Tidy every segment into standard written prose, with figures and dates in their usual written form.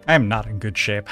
I am not in good shape.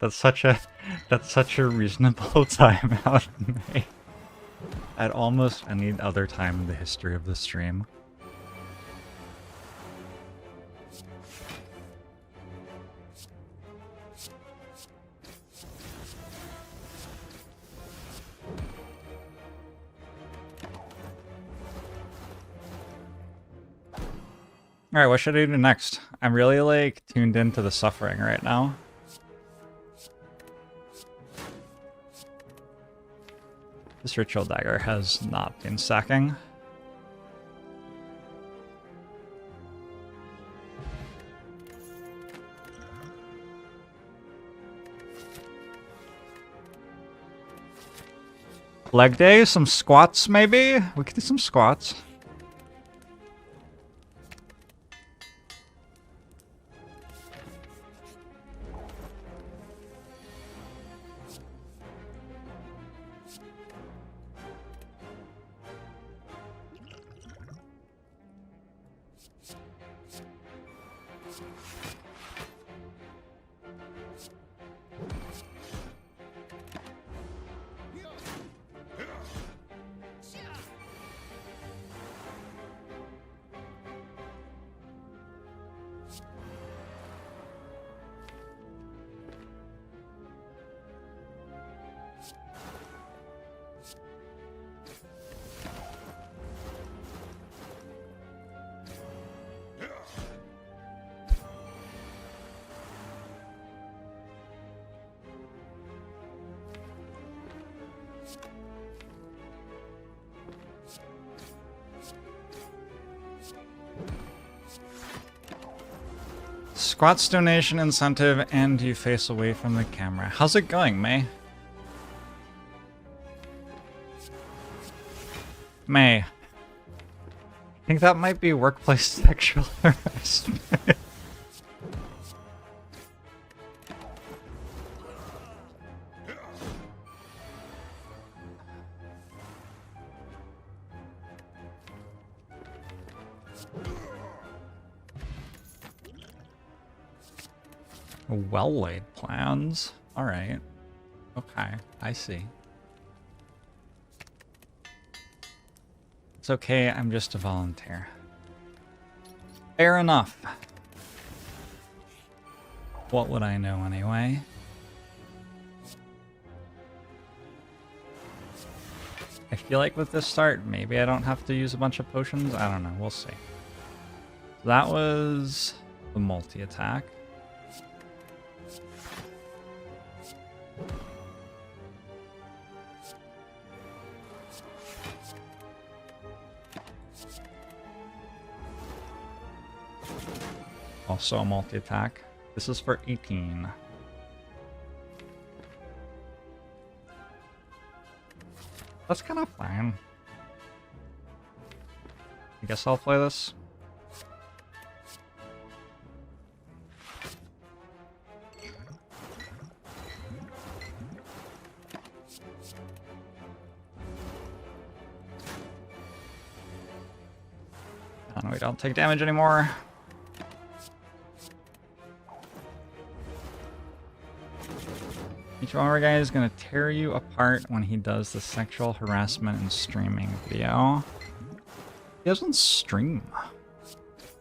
That's such a reasonable timeout, May. At almost any other time in the history of the stream. Alright, what should I do next? I'm really, like, tuned into the suffering right now. This ritual dagger has not been sacking. Leg day, some squats maybe? We could do some squats. Squats donation incentive and you face away from the camera. How's it going, May? May. I think that might be workplace sexual harassment. Well-laid plans. Alright. Okay, I see. It's okay, I'm just a volunteer. Fair enough. What would I know anyway? I feel like with this start, maybe I don't have to use a bunch of potions. I don't know, we'll see. That was the multi-attack. Also a multi-attack. This is for 18. That's kind of fine. I guess I'll play this. And we don't take damage anymore. Each one guy is gonna tear you apart when he does the sexual harassment and streaming video. He doesn't stream.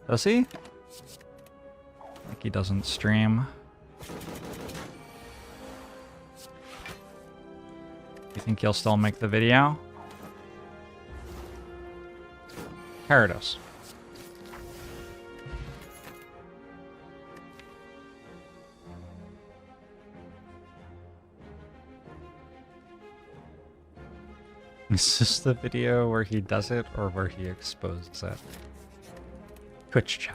Does he? Like he doesn't stream. You think he'll still make the video? Parados. Is this the video where he does it or where he exposes it? Twitch chat.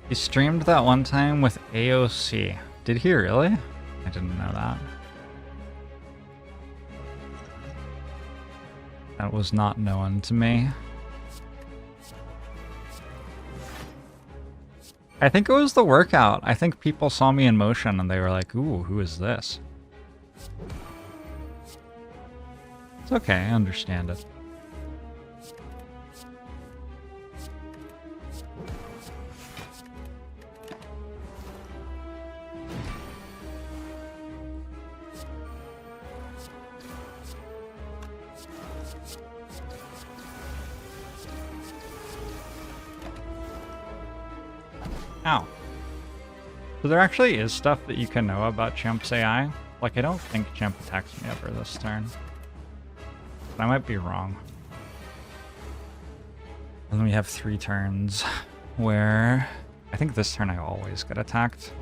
He streamed that one time with AOC. Did he really? I didn't know that. That was not known to me. I think it was the workout. I think people saw me in motion and they were like, ooh, who is this? It's okay, I understand it. Ow. So there actually is stuff that you can know about Champ's AI. Like, I don't think Champ attacks me ever this turn. But I might be wrong. And then we have 3 turns where I think this turn I always get attacked.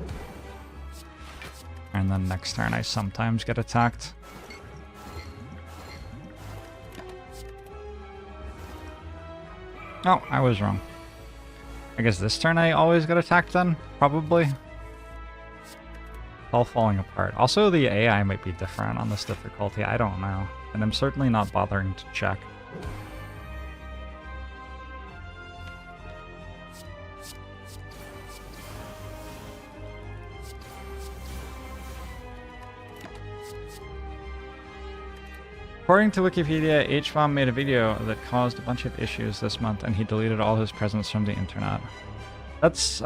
And then next turn I sometimes get attacked. Oh, I was wrong. I guess this turn I always get attacked then? Probably. All falling apart. Also, the AI might be different on this difficulty. I don't know. And I'm certainly not bothering to check. According to Wikipedia, H-Bomb made a video that caused a bunch of issues this month and he deleted all his presence from the internet. That's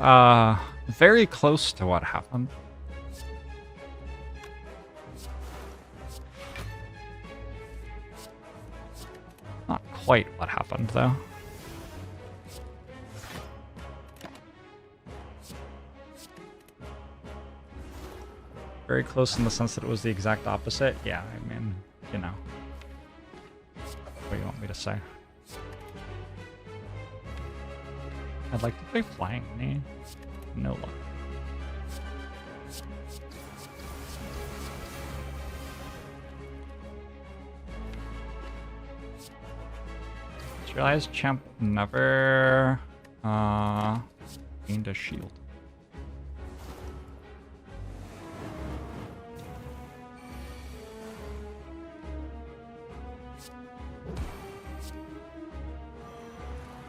very close to what happened. Not quite what happened, though. Very close in the sense that it was the exact opposite. Yeah, I mean, you know. What do you want me to say? I'd like to play Flying Knee. No luck. Just realized Champ never gained a shield.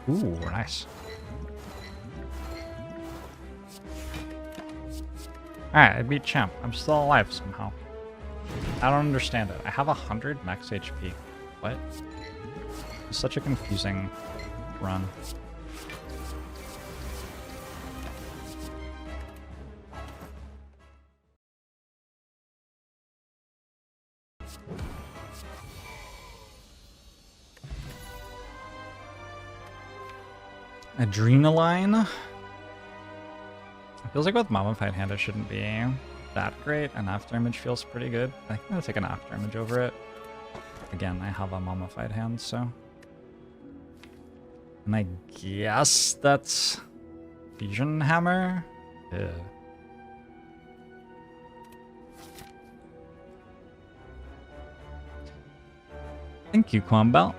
Ooh, nice. Alright, I beat Champ. I'm still alive somehow. I don't understand it. I have 100 max HP. What? Such a confusing run. Adrenaline. It feels like with Mummified Hand it shouldn't be that great, and afterimage feels pretty good. I think I'm gonna take an afterimage over it. Again, I have a Mummified Hand, so. And I guess that's Fusion Hammer? Yeah. Thank you, Quambell.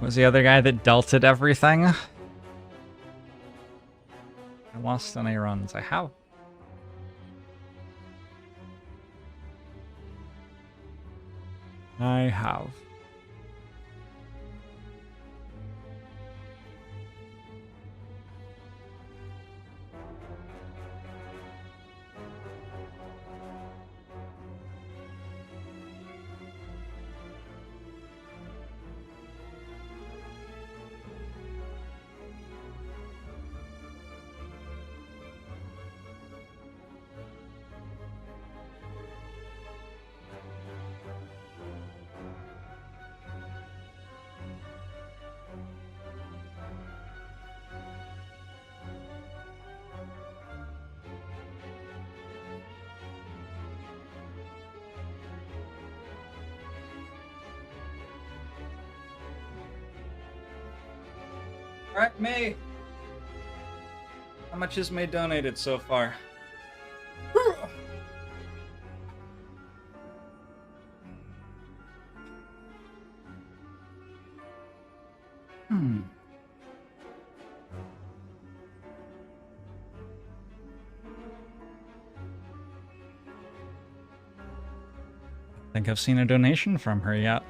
Was the other guy that delted everything? I lost any runs. I have. I have. Alright, May. How much has May donated so far? I think I've seen a donation from her yet.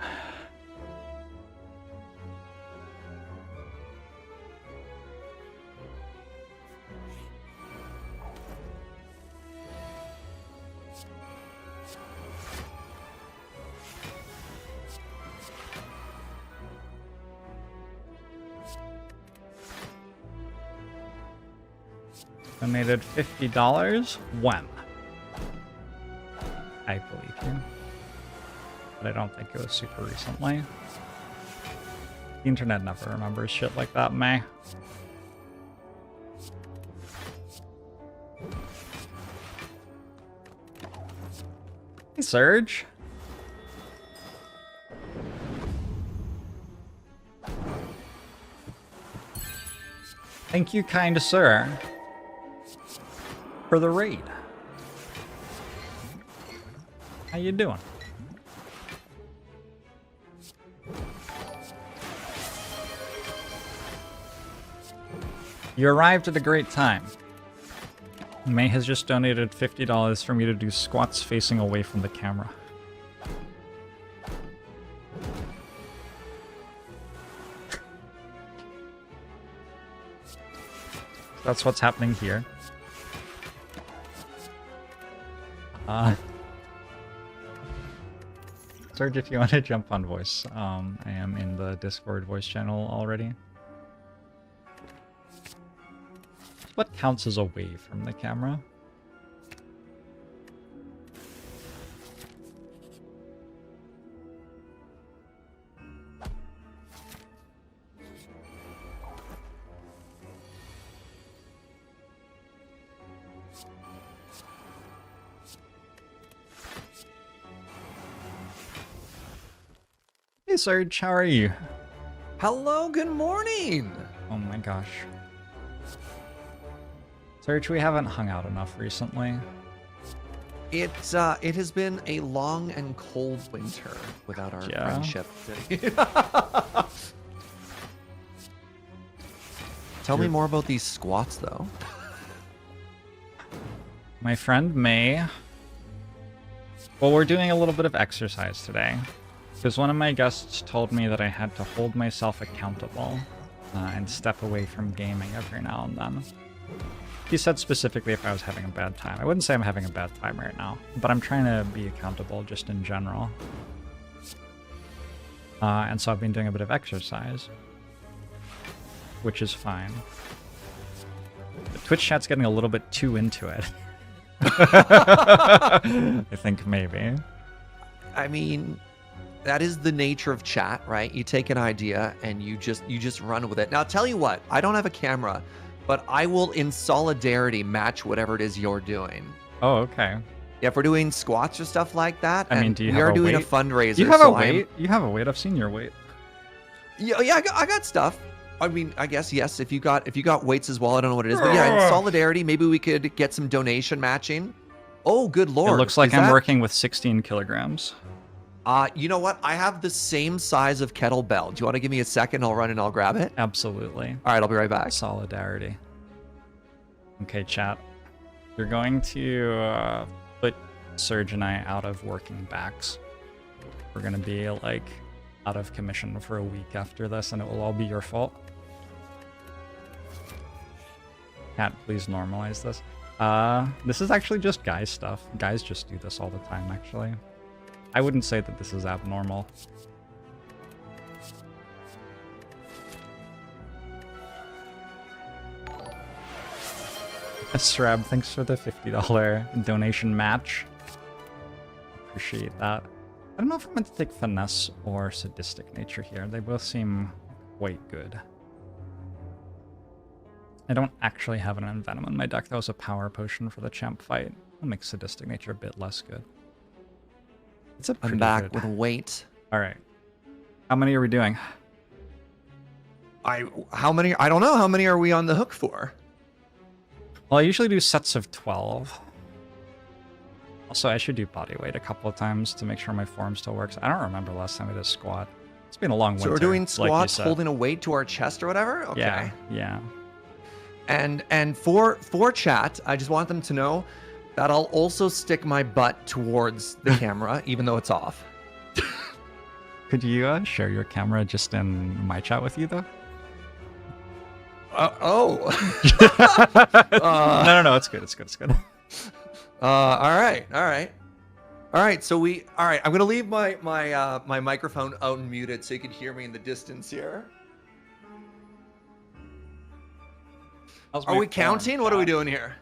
Donated $50. When? I believe you. But I don't think it was super recently. The internet never remembers shit like that, May. Hey, Serge. Thank you, kind sir, for the raid. How you doing? You arrived at a great time. May has just donated $50 for me to do squats facing away from the camera. That's what's happening here. Serge, if you want to jump on voice, I am in the Discord voice channel already. What counts as away from the camera? Hey Serge, how are you? Hello, good morning! Oh my gosh. Serge, we haven't hung out enough recently. It has been a long and cold winter without our friendship. Tell me more about these squats, though. My friend May. Well, we're doing a little bit of exercise today. Because one of my guests told me that I had to hold myself accountable and step away from gaming every now and then. He said specifically if I was having a bad time. I wouldn't say I'm having a bad time right now, but I'm trying to be accountable just in general. And so I've been doing a bit of exercise, which is fine. The Twitch chat's getting a little bit too into it. I think maybe. I mean, that is the nature of chat, right? You take an idea and you just run with it. Now, I'll tell you what, I don't have a camera, but I will, in solidarity, match whatever it is you're doing. Oh, okay. Yeah, if we're doing squats or stuff like that, I mean, do you we have are a doing weight? a fundraiser. You have so a weight? You have a weight. I've seen your weight. Yeah, I got stuff. I mean, I guess yes. If you got weights as well, I don't know what it is, but yeah, in solidarity, maybe we could get some donation matching. Oh, good lord! It looks like Is I'm that- working with 16 kilograms. You know what? I have the same size of kettlebell. Do you want to give me a second? I'll run and I'll grab it. Absolutely. All right, I'll be right back. Solidarity. Okay, chat. You're going to put Serge and I out of working backs. We're gonna be like out of commission for a week after this, and it will all be your fault. Cat, please normalize this. This is actually just guy stuff. Guys just do this all the time, actually. I wouldn't say that this is abnormal. Srab, thanks for the $50 donation match. Appreciate that. I don't know if I'm meant to take finesse or sadistic nature here. They both seem quite good. I don't actually have an envenom in my deck. That was a power potion for the champ fight. I'll make sadistic nature a bit less good. It's a pretty I'm back good. with a weight. All right. How many are we doing? How many? I don't know. How many are we on the hook for? Well, I usually do sets of 12. Also, I should do body weight a couple of times to make sure my form still works. I don't remember last time I did a squat. It's been a long winter. So we're doing like you squats, said. holding a weight to our chest or whatever. Okay. Yeah, yeah. And for chat, I just want them to know that I'll also stick my butt towards the camera, even though it's off. Could you share your camera just in my chat with you, though? Oh. No, it's good. It's good. It's good. All right. So I'm gonna leave my microphone out and muted so you can hear me in the distance here. How's Are my we form, counting? What are we chat? doing here?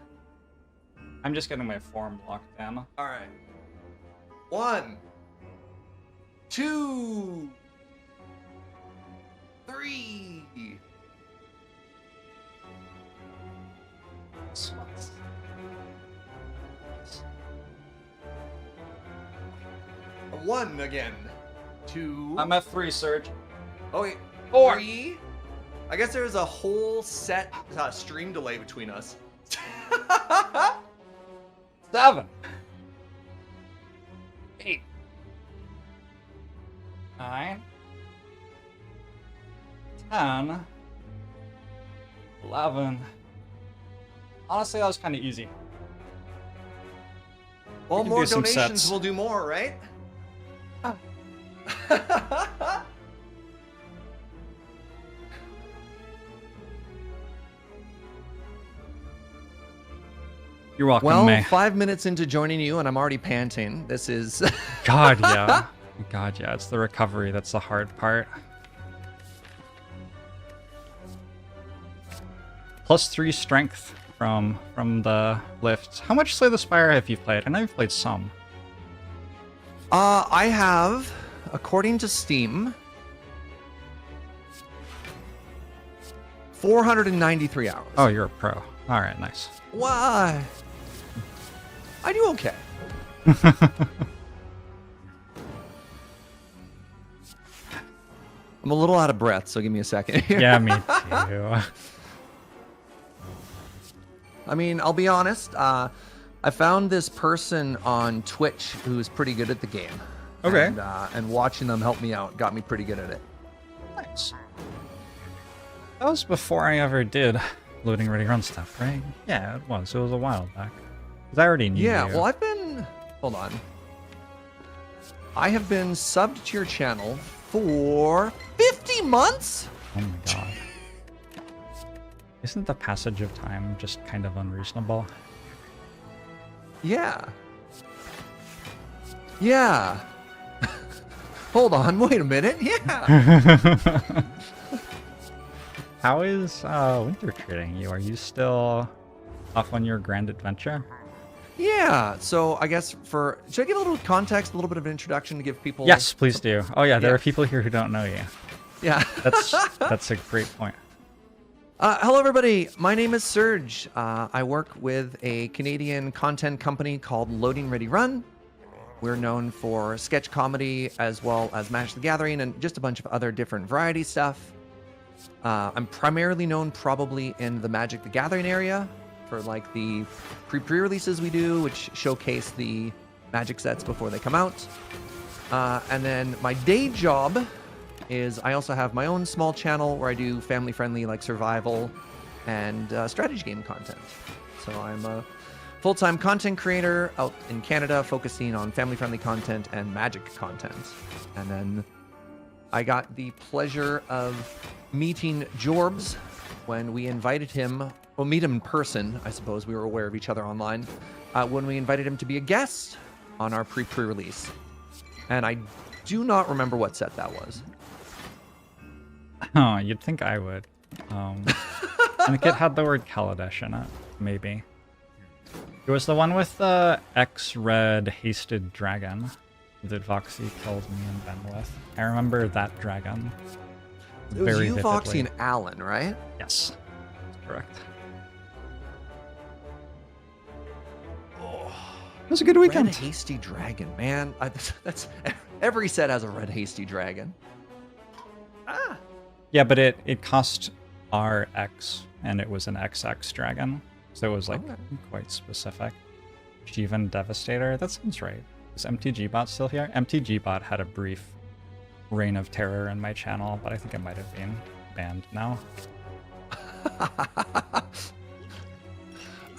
I'm just getting my form locked in. All right. 1, 2, 3. One again. 2. I'm at 3, Serge. Oh wait. 4. 3. I guess there's a whole set stream delay between us. 7. 8. 9. 10. 11. Honestly, that was kind of easy. Well, can more do some donations sets. will do more, right? You're welcome, Well, May. 5 minutes into joining you, and I'm already panting. This is. God, yeah. God, yeah. It's the recovery that's the hard part. +3 strength from the lift. How much Slay the Spire have you played? I know you've played some. I have, according to Steam, 493 hours. Oh, you're a pro. All right, nice. Why? I do okay. I'm a little out of breath, so give me a second here. Yeah, me too. I mean, I'll be honest. I found this person on Twitch who's pretty good at the game. Okay. And watching them help me out got me pretty good at it. Nice. That was before I ever did loading ready run stuff, right? Yeah, it was. It was a while back. 'Cause I already knew Yeah, you. well, I've been... Hold on. I have been subbed to your channel for 50 months? Oh my god. Isn't the passage of time just kind of unreasonable? Yeah. Yeah. Hold on, wait a minute. Yeah. How is winter treating you? Are you still off on your grand adventure? Yeah. So I guess should I give a little context, a little bit of an introduction to give people? Yes, please do. Oh yeah, there Yeah. are people here who don't know you. Yeah. That's a great point. Hello, everybody. My name is Serge. I work with a Canadian content company called Loading Ready Run. We're known for sketch comedy as well as Magic the Gathering and just a bunch of other different variety stuff. I'm primarily known probably in the Magic the Gathering area for like the pre-releases we do, which showcase the Magic sets before they come out. And then my day job is I also have my own small channel where I do family-friendly like survival and strategy game content. So I'm a full-time content creator out in Canada focusing on family-friendly content and Magic content. And then I got the pleasure of meeting Jorbs when we invited him, well, meet him in person, I suppose. We were aware of each other online, when we invited him to be a guest on our pre-release. And I do not remember what set that was. Oh, you'd think I would. I think it had the word Kaladesh in it, maybe. It was the one with the X-Red Hasted Dragon that Voxy killed me and Ben with. I remember that dragon. It was very you, vividly. Voxy, and Alan, right? Yes, correct. It was a good weekend. Red Hasty Dragon, man. That's every set has a Red Hasty Dragon. Ah. Yeah, but it cost RX, and it was an XX dragon, so it was like quite specific. Shivan Devastator, that sounds right. Is MTG Bot still here? MTG Bot had a brief reign of terror in my channel, but I think it might have been banned now.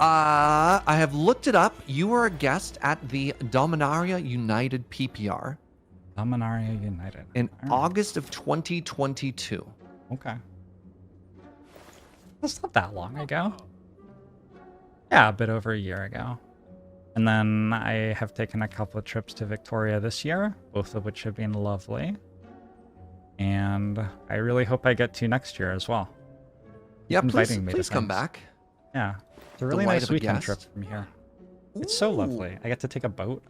I have looked it up. You were a guest at the Dominaria United PPR. Dominaria United. In All right. August of 2022. Okay. That's not that long ago. Yeah, a bit over a year ago. And then I have taken a couple of trips to Victoria this year, both of which have been lovely. And I really hope I get to next year as well. Yeah, Inviting me to please come things. back. Yeah, it's a really Delight nice of a weekend trip guest. from here. It's so Ooh. lovely. I get to take a boat.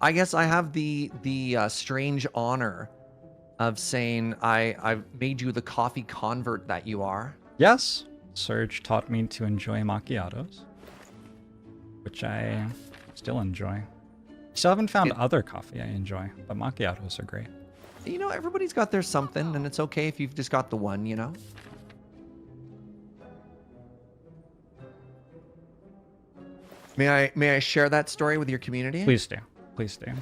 I guess I have the strange honor of saying I've made you the coffee convert that you are. Yes, Serge taught me to enjoy macchiatos, which I still enjoy. Still haven't found other coffee I enjoy, but macchiatos are great. You know, everybody's got their something, and it's okay if you've just got the one, you know? May I share that story with your community? Please do. Please do.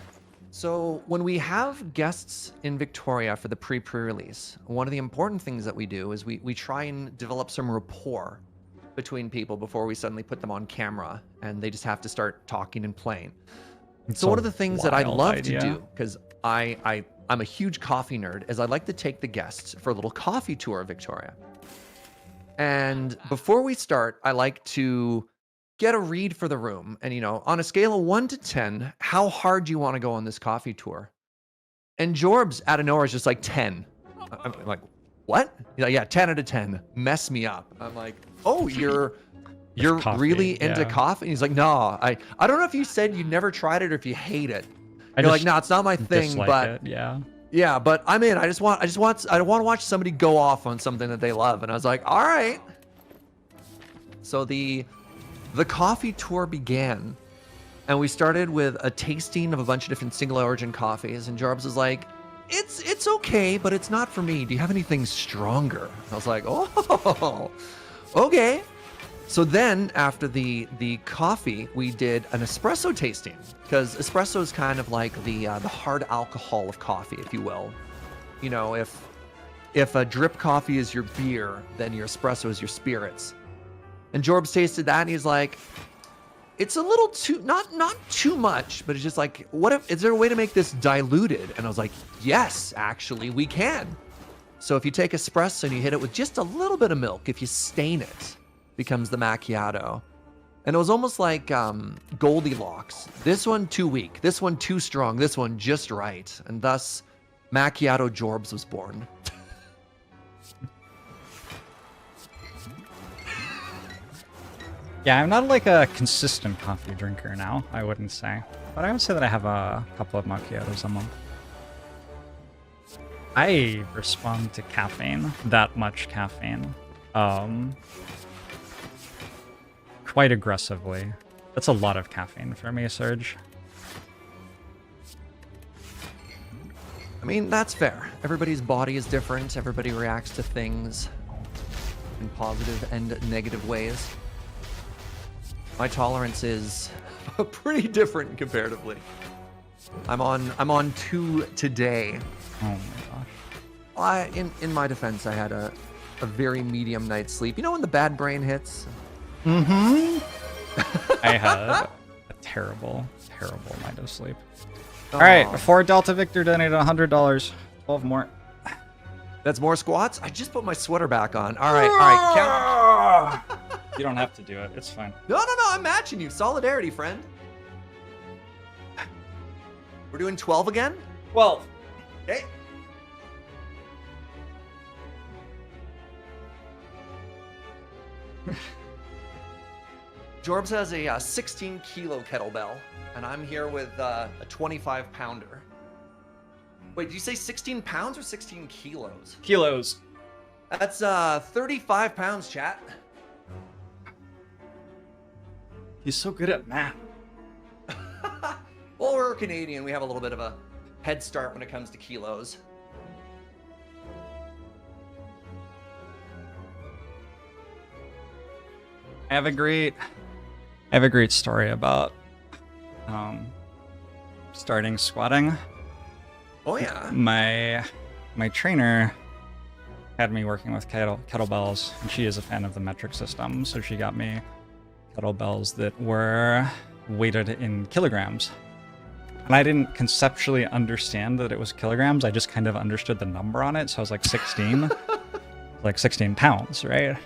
So when we have guests in Victoria for the pre-release, one of the important things that we do is we try and develop some rapport between people before we suddenly put them on camera and they just have to start talking and playing. So one of the things that I love to do, because I'm a huge coffee nerd, is I like to take the guests for a little coffee tour of Victoria. And before we start, I like to get a read for the room. And, you know, on a scale of 1 to 10, how hard do you want to go on this coffee tour? And Jorbs out of nowhere is just like 10. I'm like, what? He's like, yeah, 10 out of 10. Mess me up. I'm like, oh, you're coffee, really into coffee? And he's like, no, I don't know if you said you never tried it or if you hate it. You're like, no, it's not my thing, dislike but it, yeah. Yeah, but I'm in. I want to watch somebody go off on something that they love. And I was like, all right. So the coffee tour began, and we started with a tasting of a bunch of different single origin coffees. And Jorbs was like, it's okay, but it's not for me. Do you have anything stronger? And I was like, oh, okay. So then after the coffee, we did an espresso tasting, because espresso is kind of like the hard alcohol of coffee, if you will. You know, if a drip coffee is your beer, then your espresso is your spirits. And Jorbs tasted that, and he's like, it's a little too, not too much, but it's just like, is there a way to make this diluted? And I was like, yes, actually, we can. So if you take espresso and you hit it with just a little bit of milk, if you stain it, becomes the macchiato. And it was almost like Goldilocks. This one too weak, this one too strong, this one just right. And thus, macchiato Jorbs was born. Yeah, I'm not like a consistent coffee drinker now, I wouldn't say. But I would say that I have a couple of macchiatos a month. I respond to caffeine, that much caffeine, quite aggressively. That's a lot of caffeine for me, Serge. I mean, that's fair. Everybody's body is different. Everybody reacts to things in positive and negative ways. My tolerance is pretty different comparatively. I'm on 2 today. Oh my gosh. In my defense, I had a very medium night's sleep. You know when the bad brain hits? Mm-hmm. I had a terrible, terrible night of sleep. All right, before Delta Victor donated $100, 12 more. That's more squats? I just put my sweater back on. All right, count. You don't have to do it. It's fine. No, I'm matching you. Solidarity, friend. We're doing 12 again? 12. Okay. Jorbs has a 16 kilo kettlebell, and I'm here with a 25 pounder. Wait, did you say 16 pounds or 16 kilos? Kilos. That's 35 pounds, chat. He's so good at math. Well, we're Canadian. We have a little bit of a head start when it comes to kilos. I have a great story about starting squatting. Oh yeah. My trainer had me working with kettlebells, and she is a fan of the metric system, so she got me kettlebells that were weighted in kilograms. And I didn't conceptually understand that it was kilograms. I just kind of understood the number on it. So I was like 16, like 16 pounds, right?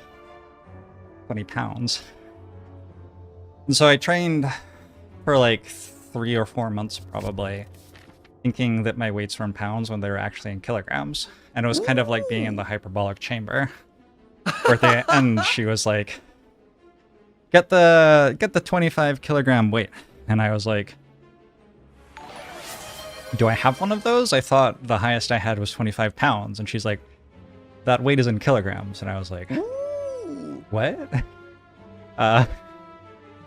20 pounds. And so I trained for like 3 or 4 months probably, thinking that my weights were in pounds when they were actually in kilograms. And it was kind of like being in the hyperbolic chamber. Where at the end she was like, get the 25 kilogram weight. And I was like, do I have one of those? I thought the highest I had was 25 pounds. And she's like, that weight is in kilograms. And I was like, what?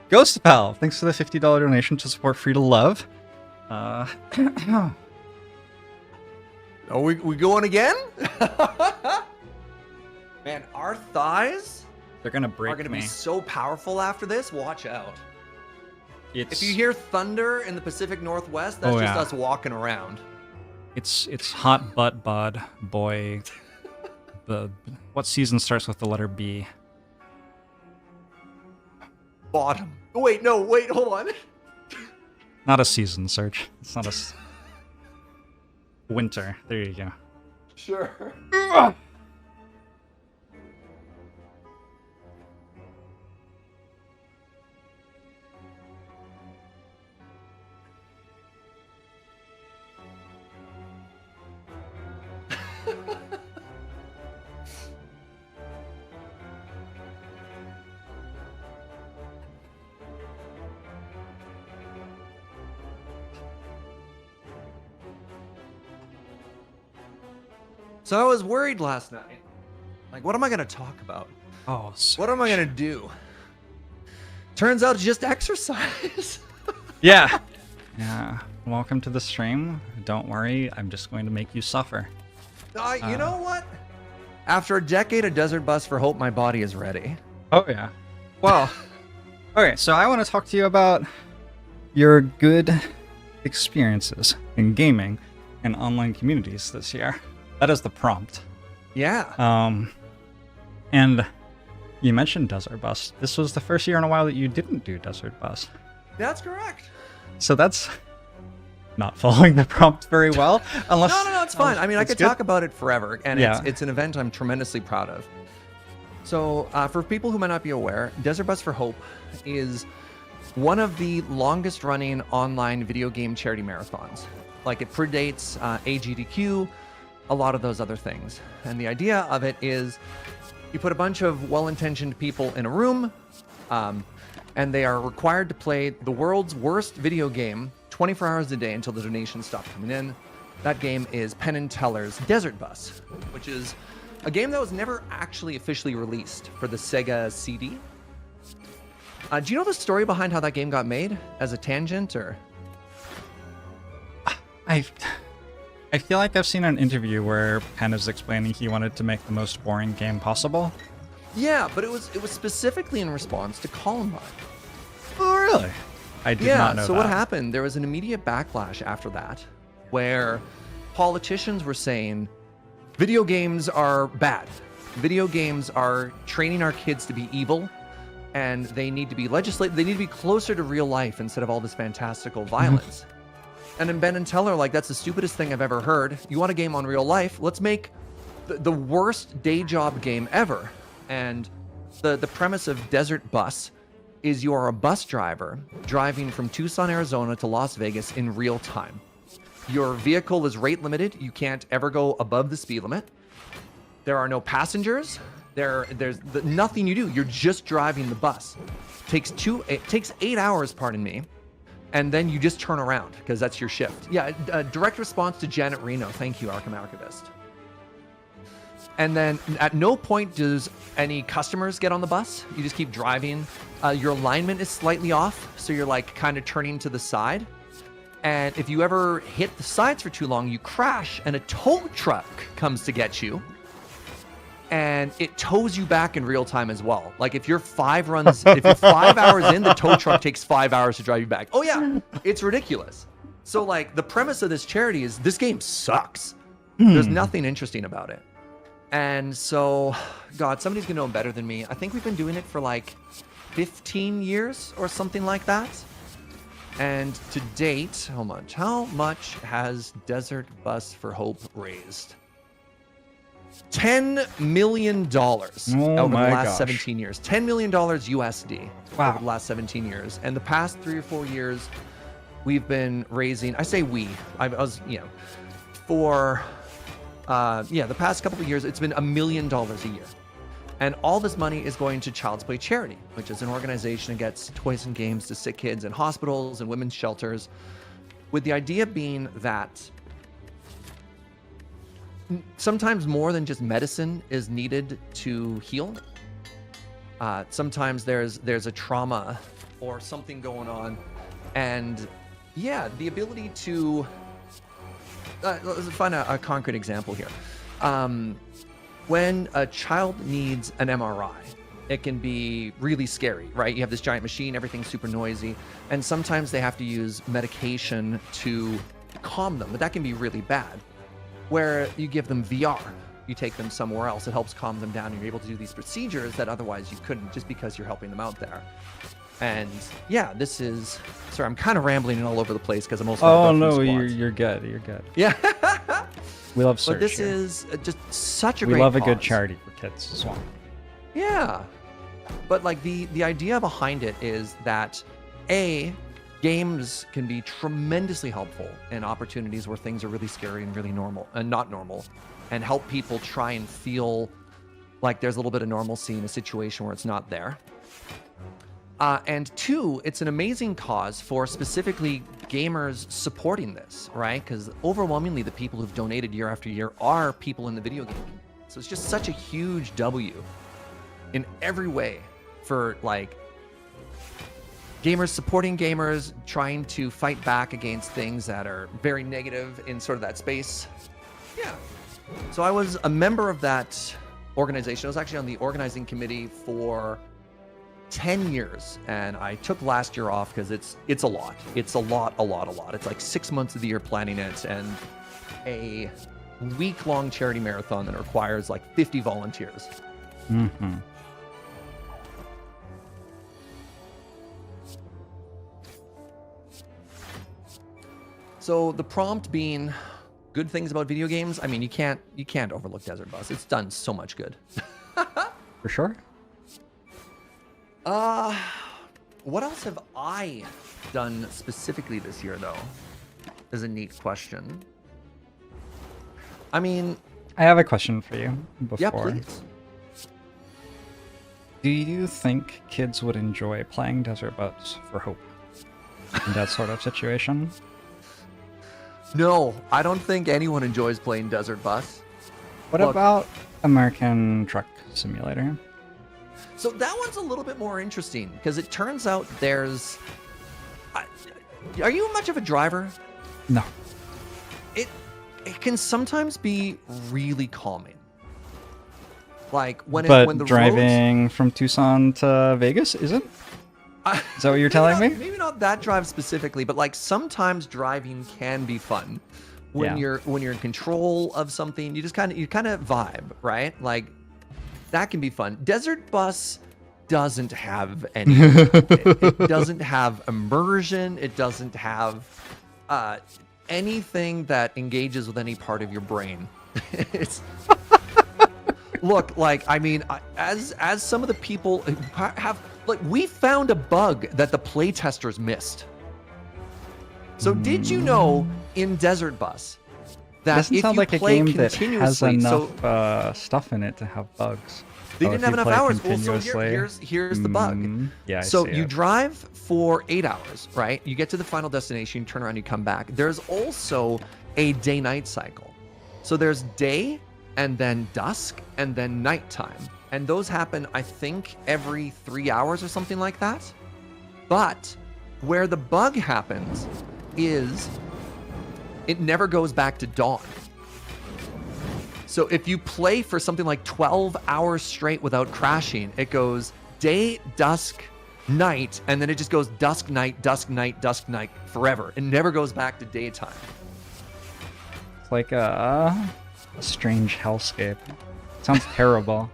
Ghost Pal, thanks for the $50 donation to support Free to Love. Are we going again? Man, our thighs They're gonna break are gonna me. be so powerful after this. Watch out. It's, If you hear thunder in the Pacific Northwest, that's just us walking around. it's hot butt bod boy. What season starts with the letter B? Bottom. Oh, wait, hold on. Not a season, Serge. It's not winter. There you go. Sure. So I was worried last night. Like, what am I going to talk about? Oh, What am I going to do? Turns out it's just exercise. yeah. Yeah. Welcome to the stream. Don't worry, I'm just going to make you suffer. You know what? After a decade of Desert Bus for Hope, my body is ready. Oh, yeah. Well, okay, so I want to talk to you about your good experiences in gaming and online communities this year. That is the prompt. Yeah. And you mentioned Desert Bus. This was the first year in a while that you didn't do Desert Bus. That's correct. So that's not following the prompt very well. Unless No, it's fine. I mean, I could talk about it forever, and Yeah. it's an event I'm tremendously proud of. So, for people who might not be aware, Desert Bus for Hope is one of the longest running online video game charity marathons. Like, it predates AGDQ, a lot of those other things. And the idea of it is you put a bunch of well-intentioned people in a room, and they are required to play the world's worst video game 24 hours a day until the donations stop coming in. That game is Penn and Teller's Desert Bus, which is a game that was never actually officially released for the Sega CD. Do you know the story behind how that game got made as a tangent, or? I feel like I've seen an interview where Penn is explaining he wanted to make the most boring game possible. Yeah, but it was specifically in response to Columbine. Oh, really? I did not know so that. what happened? There was an immediate backlash after that, where politicians were saying, video games are bad. Video games are training our kids to be evil, and they need to be legislated. They need to be closer to real life instead of all this fantastical violence. And then Ben and Teller, like, that's the stupidest thing I've ever heard. You want a game on real life? Let's make the worst day job game ever. And the premise of Desert Bus is you are a bus driver driving from Tucson, Arizona to Las Vegas in real time. Your vehicle is rate limited. You can't ever go above the speed limit. There are no passengers. There's nothing you do. You're just driving the bus. It takes 8 hours, pardon me, and then you just turn around because that's your shift. Yeah, direct response to Janet Reno. Thank you, Arkham Archivist. And then at no point does any customers get on the bus. You just keep driving. Your alignment is slightly off, so you're like kind of turning to the side. And if you ever hit the sides for too long, you crash, and a tow truck comes to get you. And it tows you back in real time as well. Like if you're 5 hours in, the tow truck takes 5 hours to drive you back. Oh yeah, it's ridiculous. So like the premise of this charity is this game sucks. There's nothing interesting about it. And so, God, somebody's gonna know better than me. I think we've been doing it for like 15 years or something like that. And to date, how much has Desert Bus for Hope raised? $10 million over the last 17 years. $10 million USD over the last 17 years. And the past 3 or 4 years, we've been raising, I say we, the past couple of years, it's been $1 million a year. And all this money is going to Child's Play Charity, which is an organization that gets toys and games to sick kids in hospitals and women's shelters, with the idea being that sometimes more than just medicine is needed to heal. Sometimes there's a trauma or something going on. And yeah, the ability to... let's find a concrete example here. When a child needs an MRI, it can be really scary, right? You have this giant machine, everything's super noisy, and sometimes they have to use medication to calm them, but that can be really bad. Where you give them VR, you take them somewhere else, it helps calm them down, and you're able to do these procedures that otherwise you couldn't just because you're helping them out there. And yeah, this is... Sorry, I'm kind of rambling all over the place because I'm also... Oh no, you're good. You're good. Yeah. We love Serge. But this here. is just such a great We love cause. a good charity for kids as well. Yeah. But like the idea behind it is that games can be tremendously helpful in opportunities where things are really scary and really normal and not normal, and help people try and feel like there's a little bit of normalcy in a situation where it's not there. And 2, it's an amazing cause for specifically gamers supporting this, right? Because overwhelmingly the people who've donated year after year are people in the video game community. So it's just such a huge W in every way for like gamers supporting gamers, trying to fight back against things that are very negative in sort of that space. Yeah. So I was a member of that organization. I was actually on the organizing committee for 10 years, and I took last year off because it's a lot. It's a lot. It's like 6 months of the year planning it, and a week-long charity marathon that requires like 50 volunteers. Mm-hmm. So the prompt being good things about video games. I mean, you can't overlook Desert Bus. It's done so much good. For sure. What else have I done specifically this year, though? Is a neat question. I mean, I have a question for you before. yeah, please. Do you think kids would enjoy playing Desert Bus for Hope in that sort of situation? No, I don't think anyone enjoys playing Desert Bus. What Look, about American Truck Simulator? So that one's a little bit more interesting because it turns out there's. Are you much of a driver? No. It can sometimes be really calming. Like when the driving from Tucson to Vegas isn't? Is that what you're telling me? Maybe not that drive specifically, but like sometimes driving can be fun when you're in control of something. You kind of vibe, right? Like that can be fun. Desert Bus doesn't have any. It doesn't have immersion. It doesn't have anything that engages with any part of your brain. It's look, like, I mean, as some of the people have, like, we found a bug that the playtesters missed. So did you know in Desert Bus that doesn't if sound you like a play game that has continuously, enough stuff in it to have bugs. they Oh, didn't if have you enough play hours. Well, so continuously. here's the bug. Yeah, I So see you it. drive for 8 hours, right? You get to the final destination, you turn around, you come back. There's also a day-night cycle. So there's day, and then dusk, and then nighttime. And those happen, I think, every 3 hours or something like that. But where the bug happens is it never goes back to dawn. So if you play for something like 12 hours straight without crashing, it goes day, dusk, night, and then it just goes dusk, night, dusk, night, dusk, night forever. It never goes back to daytime. It's like a strange hellscape. Sounds terrible.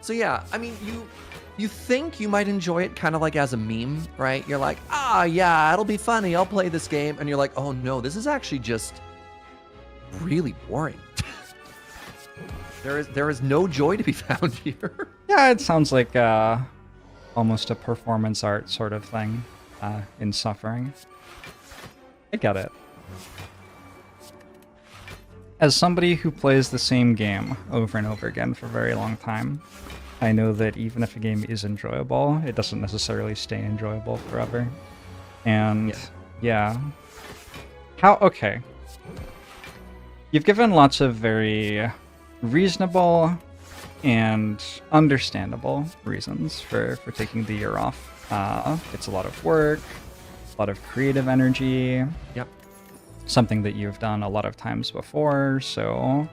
So yeah, I mean, you think you might enjoy it kind of like as a meme, right? You're like, yeah, it'll be funny. I'll play this game. And you're like, oh no, this is actually just really boring. There is no joy to be found here. Yeah, it sounds like almost a performance art sort of thing in suffering. I get it. As somebody who plays the same game over and over again for a very long time, I know that even if a game is enjoyable, it doesn't necessarily stay enjoyable forever. And yeah. Okay. You've given lots of very reasonable and understandable reasons for taking the year off. It's a lot of work, a lot of creative energy. Yep. Something that you've done a lot of times before, so,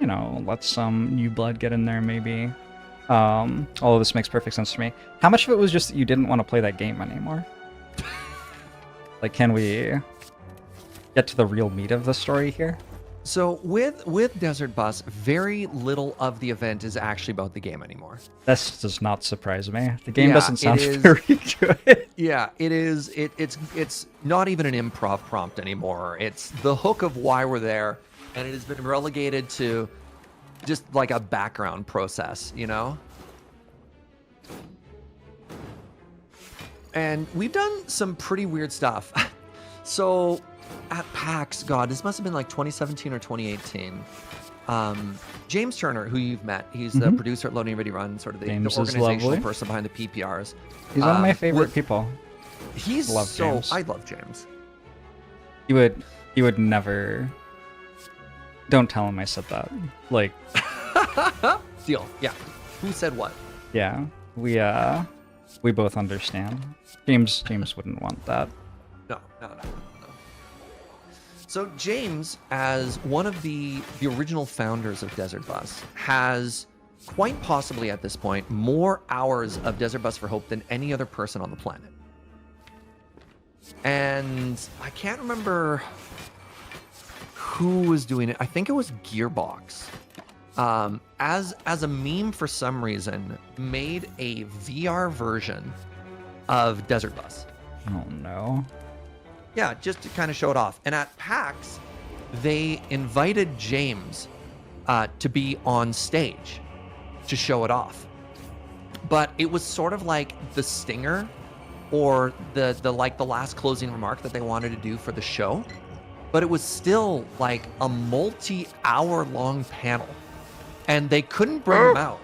you know, let some new blood get in there maybe. All of this makes perfect sense to me. How much of it was just that you didn't want to play that game anymore? Like, can we get to the real meat of the story here? So with Desert Bus, very little of the event is actually about the game anymore. This does not surprise me. The game Yeah, doesn't sound it is- very good. Yeah, it is. It's not even an improv prompt anymore. It's the hook of why we're there, and it has been relegated to just like a background process, you know? And we've done some pretty weird stuff. So at PAX, God, this must have been like 2017 or 2018. James Turner, who you've met, he's the producer at Loading Ready Run, sort of the James is organizational lovely. person behind the PPRs. He's one of my favorite people. He's Love so James. I love James. He would never. Don't tell him I said that. Like, Deal. Yeah. Who said what? yeah, we both understand. James wouldn't want that. No. So James, as one of the original founders of Desert Bus, has quite possibly at this point more hours of Desert Bus for Hope than any other person on the planet. And I can't remember who was doing it. I think it was Gearbox. As a meme for some reason, made a VR version of Desert Bus. Oh no. Yeah, just to kind of show it off. And at PAX, they invited James to be on stage to show it off. But it was sort of like the stinger or the last closing remark that they wanted to do for the show. But it was still like a multi-hour long panel. And they couldn't bring him out.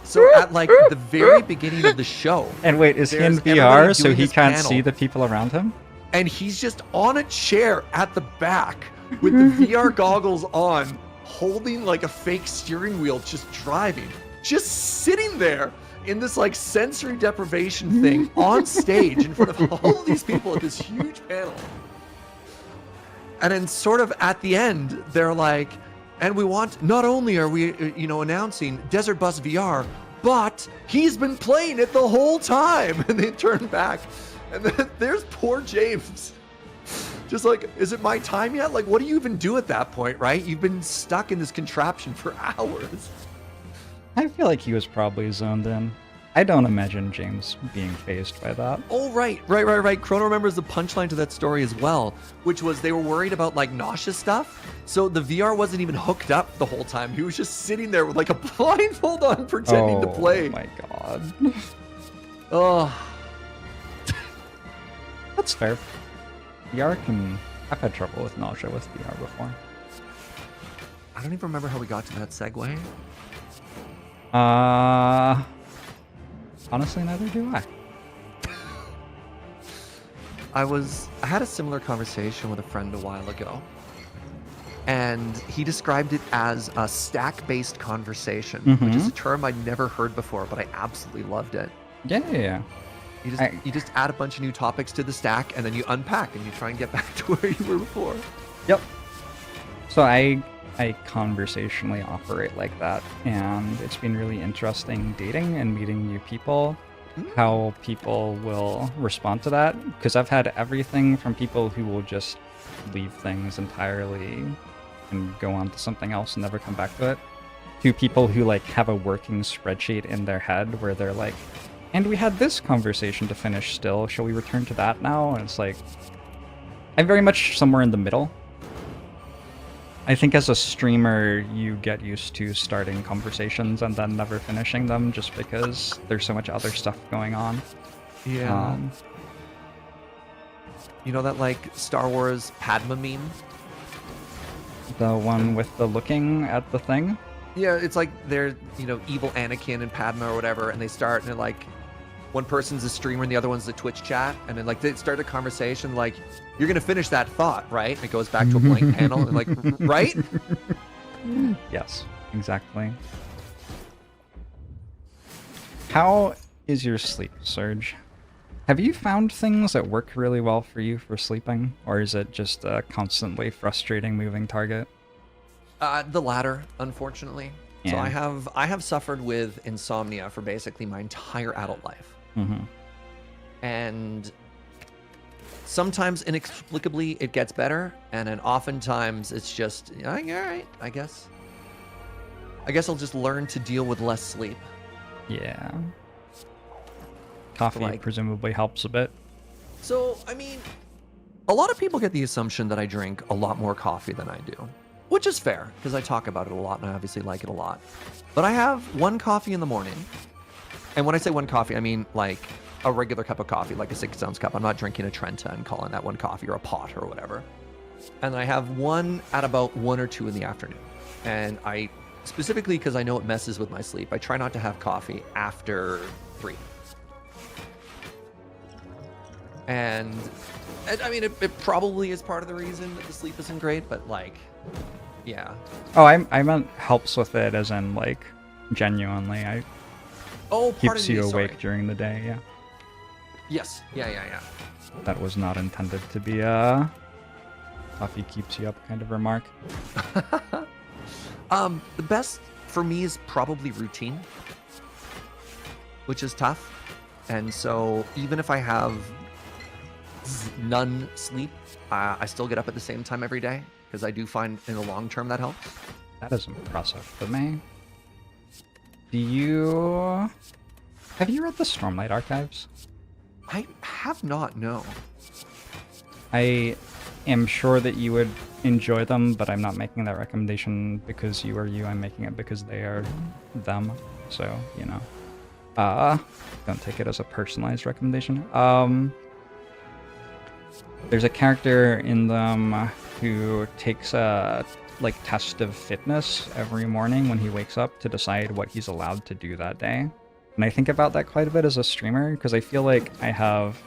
So at like the very beginning of the show. And wait, is he in there's everybody VR so doing he this can't panel. see the people around him? And he's just on a chair at the back with the VR goggles on, holding like a fake steering wheel, just driving, just sitting there in this like sensory deprivation thing on stage in front of all of these people at this huge panel. And then sort of at the end, they're like, and we want, not only are we, announcing Desert Bus VR, but he's been playing it the whole time. And they turn back and then there's poor James. Just like, is it my time yet? Like, what do you even do at that point, right? You've been stuck in this contraption for hours. I feel like he was probably zoned in. I don't imagine James being fazed by that. Oh, right. Chrono remembers the punchline to that story as well, which was they were worried about like nauseous stuff. So the VR wasn't even hooked up the whole time. He was just sitting there with like a blindfold on pretending to play. Oh my god. Oh. That's fair. VR can... I've had trouble with nausea with VR before. I don't even remember how we got to that segue. Honestly, neither do I. I had a similar conversation with a friend a while ago, and he described it as a stack-based conversation, which is a term I'd never heard before, but I absolutely loved it. Yeah. You just add a bunch of new topics to the stack, and then you unpack, and you try and get back to where you were before. Yep. So I conversationally operate like that, and it's been really interesting dating and meeting new people, how people will respond to that, because I've had everything from people who will just leave things entirely and go on to something else and never come back to it, to people who like have a working spreadsheet in their head where they're like, and we had this conversation to finish still, shall we return to that now? And it's like, I'm very much somewhere in the middle. I think as a streamer, you get used to starting conversations and then never finishing them just because there's so much other stuff going on. Yeah. You know that like Star Wars Padma meme? The one with the looking at the thing? Yeah, it's like they're, evil Anakin and Padma or whatever, and they start and they're like, one person's a streamer and the other one's the Twitch chat, and then like they start a conversation like, you're gonna finish that thought, right? And it goes back to a blank panel, and like, right? Yes, exactly. How is your sleep, Serge? Have you found things that work really well for you for sleeping, or is it just a constantly frustrating moving target? The latter, unfortunately. Yeah. So I have suffered with insomnia for basically my entire adult life. And sometimes inexplicably it gets better, and then oftentimes it's just, all right, I guess I'll just learn to deal with less sleep. Yeah. Coffee Like- presumably helps a bit. So, I mean, a lot of people get the assumption that I drink a lot more coffee than I do, which is fair because I talk about it a lot and I obviously like it a lot. But I have one coffee in the morning. And when I say one coffee, I mean like a regular cup of coffee, like a 6-ounce cup. I'm not drinking a Trenta and calling that one coffee or a pot or whatever. And I have one at about 1 or 2 in the afternoon. And I, specifically because I know it messes with my sleep, I try not to have coffee after 3. And I mean, it probably is part of the reason that the sleep isn't great, but like, yeah. Oh, I meant helps with it as in like genuinely. Oh, Keeps pardon you me, awake sorry. during the day, yeah. Yes. Yeah. That was not intended to be a coffee keeps you up kind of remark. The best for me is probably routine, which is tough. And so even if I have none sleep, I still get up at the same time every day because I do find in the long term that helps. That is impressive for me. Have you read the Stormlight archives? I have not, no. I am sure that you would enjoy them, but I'm not making that recommendation because you are you. I'm making it because they are them. So, you know. Don't take it as a personalized recommendation. There's a character in them who takes a like test of fitness every morning when he wakes up to decide what he's allowed to do that day. And I think about that quite a bit as a streamer because I feel like I have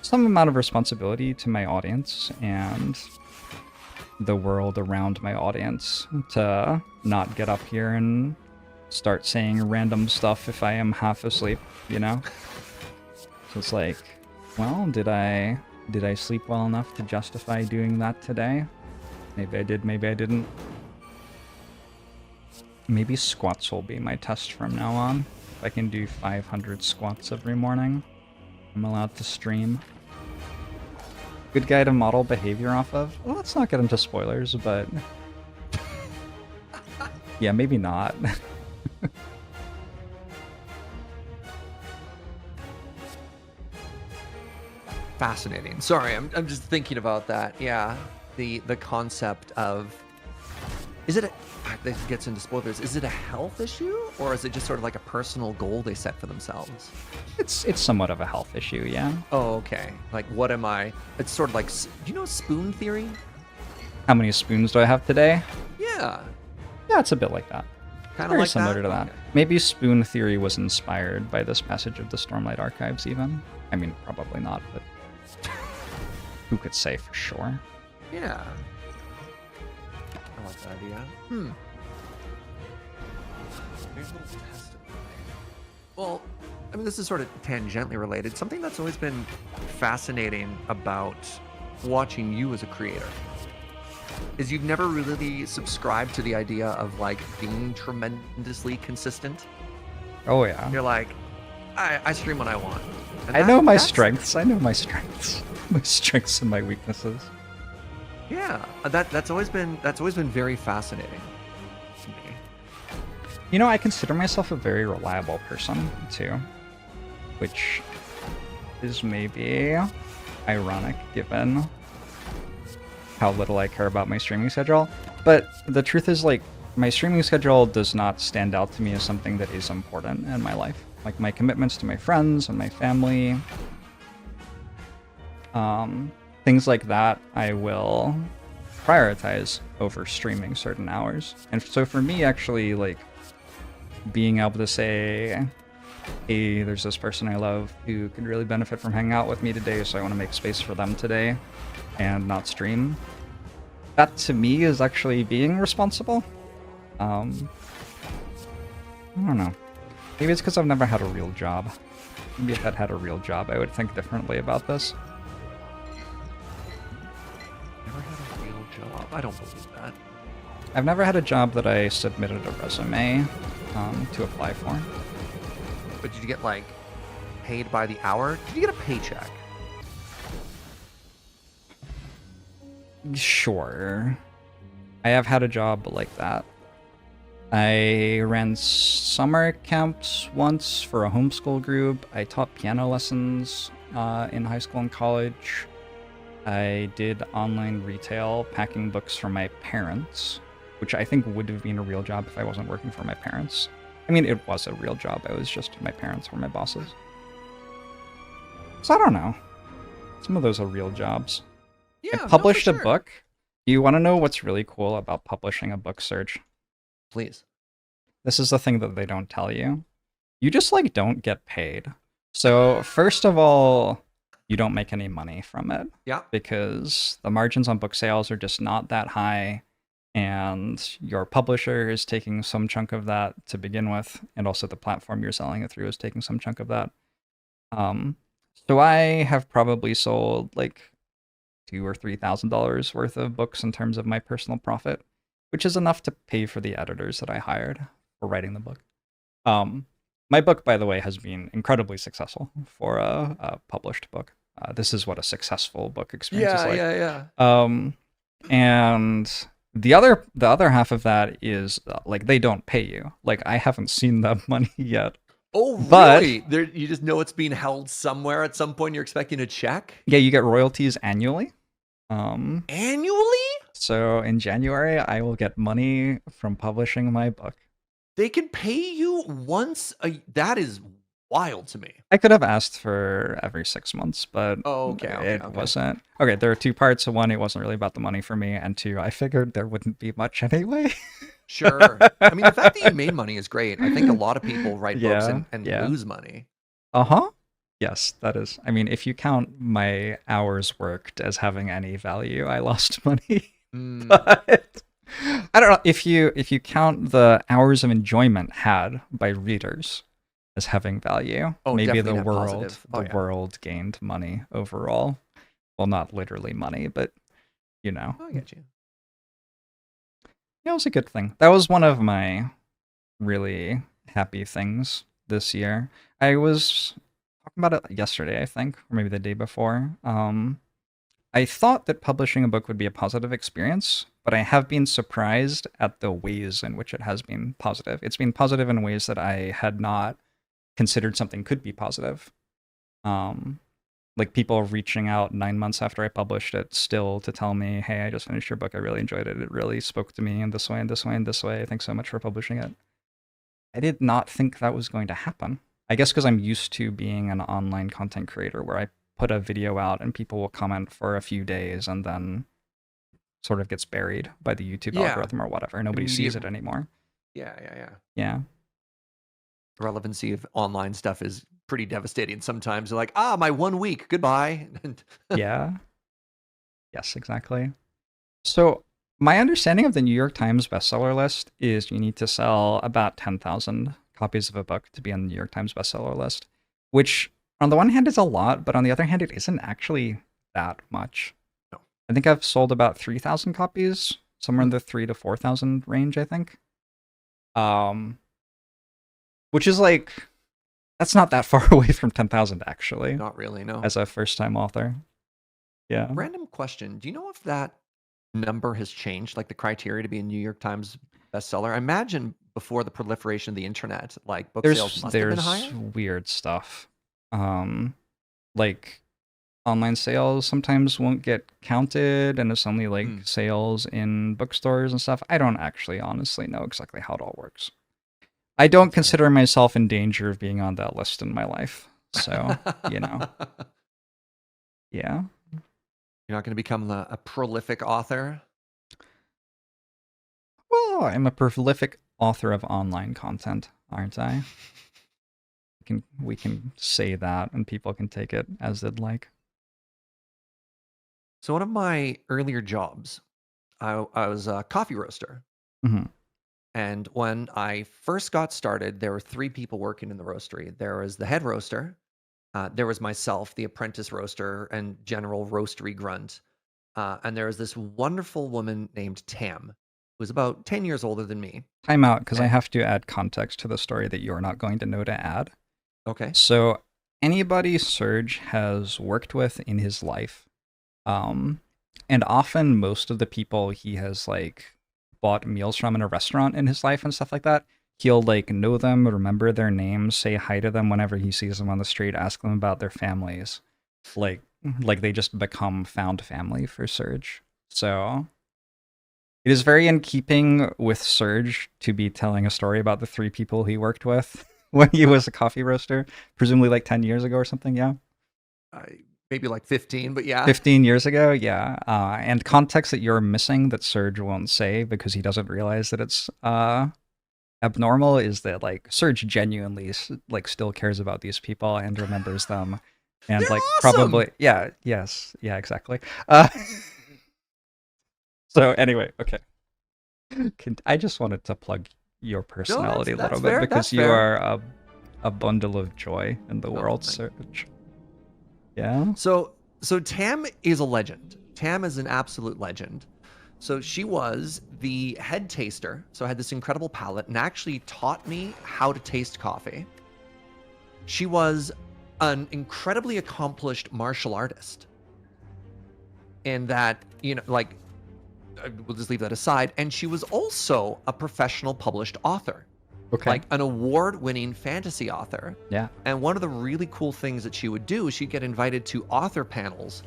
some amount of responsibility to my audience and the world around my audience to not get up here and start saying random stuff if I am half asleep, you know? So it's like, well, did I sleep well enough to justify doing that today? Maybe I did, maybe I didn't. Maybe squats will be my test from now on. If I can do 500 squats every morning, I'm allowed to stream. Good guy to model behavior off of? Well, let's not get into spoilers, but... yeah, maybe not. Fascinating. Sorry, I'm just thinking about that. Yeah, the concept of, is it a, this gets into spoilers, is it a health issue or is it just sort of like a personal goal they set for themselves? It's somewhat of a health issue, yeah. Oh, okay. Like, what am I? It's sort of like, do you know spoon theory? How many spoons do I have today? Yeah. Yeah, it's a bit like that. Kind of Very like similar that? to that. Okay. Maybe spoon theory was inspired by this passage of the Stormlight Archives even. I mean, probably not, but who could say for sure? Yeah. I like that idea. Here's a little test of mine. Well, I mean, this is sort of tangentially related. Something that's always been fascinating about watching you as a creator is you've never really subscribed to the idea of like being tremendously consistent. Oh yeah. You're like, I stream when I want. And I know my that's- strengths. I know my strengths. My strengths and my weaknesses. Yeah, that's always been very fascinating to me. You know, I consider myself a very reliable person too, which is maybe ironic given how little I care about my streaming schedule. But the truth is, like, my streaming schedule does not stand out to me as something that is important in my life. Like, my commitments to my friends and my family, things like that, I will prioritize over streaming certain hours. And so for me, actually, like, being able to say, hey, there's this person I love who could really benefit from hanging out with me today, so I want to make space for them today and not stream. That to me is actually being responsible. I don't know. Maybe it's because I've never had a real job. Maybe if I'd had a real job, I would think differently about this. Never had a real job. I don't believe that. I've never had a job that I submitted a resume to apply for. But did you get like paid by the hour? Did you get a paycheck? Sure. I have had a job like that. I ran summer camps once for a homeschool group. I taught piano lessons in high school and college. I did online retail, packing books for my parents, which I think would have been a real job if I wasn't working for my parents. I mean, it was a real job. I was just, my parents were my bosses. So I don't know. Some of those are real jobs. Yeah, I no, for published a sure. book. Do you want to know what's really cool about publishing a book, Serge? Please. This is the thing that they don't tell you. You just, like, don't get paid. So, first of all, you don't make any money from it. Yeah. Because the margins on book sales are just not that high, and your publisher is taking some chunk of that to begin with, and also the platform you're selling it through is taking some chunk of that. So I have probably sold, like, $2,000 or $3,000 worth of books in terms of my personal profit, which is enough to pay for the editors that I hired for writing the book. My book, by the way, has been incredibly successful for a published book. This is what a successful book experience is like. Yeah. And the other half of that is like they don't pay you. Like I haven't seen that money yet. Oh, But really? There, you just know it's being held somewhere at some point. You're expecting a check yeah, you get royalties annually. Um, annually. so in January, I will get money from publishing my book. They can pay you once a. That is wild to me. I could have asked for every 6 months, but Oh, okay, it okay. wasn't. Okay, there are two parts. One, it wasn't really about the money for me, and two, I figured there wouldn't be much anyway. Sure. I mean, the fact that you made money is great. I think a lot of people write books Yeah, and yeah. lose money. Uh-huh. Yes, that is. I mean, if you count my hours worked as having any value, I lost money. Mm, But I don't know if you count the hours of enjoyment had by readers as having value, oh, maybe definitely net positive. Oh, the yeah. world gained money overall. Well, not literally money, but you know. Oh, I get you. It was a good thing. That was one of my really happy things this year. I was talking about it yesterday, I think, or maybe the day before. I thought that publishing a book would be a positive experience, but I have been surprised at the ways in which it has been positive. It's been positive in ways that I had not considered something could be positive. Like people reaching out 9 months after I published it still to tell me, hey, I just finished your book. I really enjoyed it. It really spoke to me in this way and this way and this way. Thanks so much for publishing it. I did not think that was going to happen. I guess because I'm used to being an online content creator where I put a video out and people will comment for a few days and then sort of gets buried by the YouTube Yeah. algorithm or whatever. Nobody sees it anymore. Yeah. Yeah. The relevancy of online stuff is pretty devastating. Sometimes they're like, my 1 week, goodbye. Yeah. Yes, exactly. So my understanding of the New York Times bestseller list is you need to sell about 10,000 copies of a book to be on the New York Times bestseller list, which on the one hand is a lot, but on the other hand, it isn't actually that much. No. I think I've sold about 3,000 copies, somewhere in the 3,000 to 4,000 range, I think. Which is like, that's not that far away from 10,000 actually. Not really, no. As a first-time author. Yeah. Random question. Do you know if that number has changed, like the criteria to be a New York Times bestseller? I imagine before the proliferation of the internet, like book sales must have been higher. There's weird stuff. Like online sales sometimes won't get counted and it's only like sales in bookstores and stuff. I don't actually honestly know exactly how it all works. I don't consider myself in danger of being on that list in my life. So, you know. Yeah. You're not going to become a prolific author? Well, I'm a prolific author of online content, aren't I? We can say that and people can take it as they'd like. So one of my earlier jobs, I was a coffee roaster. Mm-hmm. And when I first got started, there were 3 people working in the roastery. There was the head roaster, there was myself, the apprentice roaster and general roastery grunt, and there was this wonderful woman named Tam, who was about 10 years older than me. Time out, because I have to add context to the story that you're not going to know to add. Okay. So anybody Serge has worked with in his life, and often most of the people he has like bought meals from in a restaurant in his life and stuff like that, he'll like know them, remember their names, say hi to them whenever he sees them on the street, ask them about their families. Like they just become found family for Serge. So it is very in keeping with Serge to be telling a story about the 3 people he worked with when he was a coffee roaster, presumably like 10 years ago or something, yeah? Maybe like 15, but yeah. 15 years ago, yeah. And context that you're missing that Serge won't say because he doesn't realize that it's abnormal is that like Serge genuinely like still cares about these people and remembers them. And They're like awesome! probably, yeah, yes, yeah, exactly. So anyway, okay. I just wanted to plug your personality a little bit fair, because you are a bundle of joy in the world, Serge. Yeah. So Tam is a legend. Tam is an absolute legend. So she was the head taster. So I had this incredible palate and actually taught me how to taste coffee. She was an incredibly accomplished martial artist. And that, you know, like, we'll just leave that aside. And she was also a professional published author. Okay. like an award-winning fantasy author. Yeah. And one of the really cool things that she would do is she'd get invited to author panels,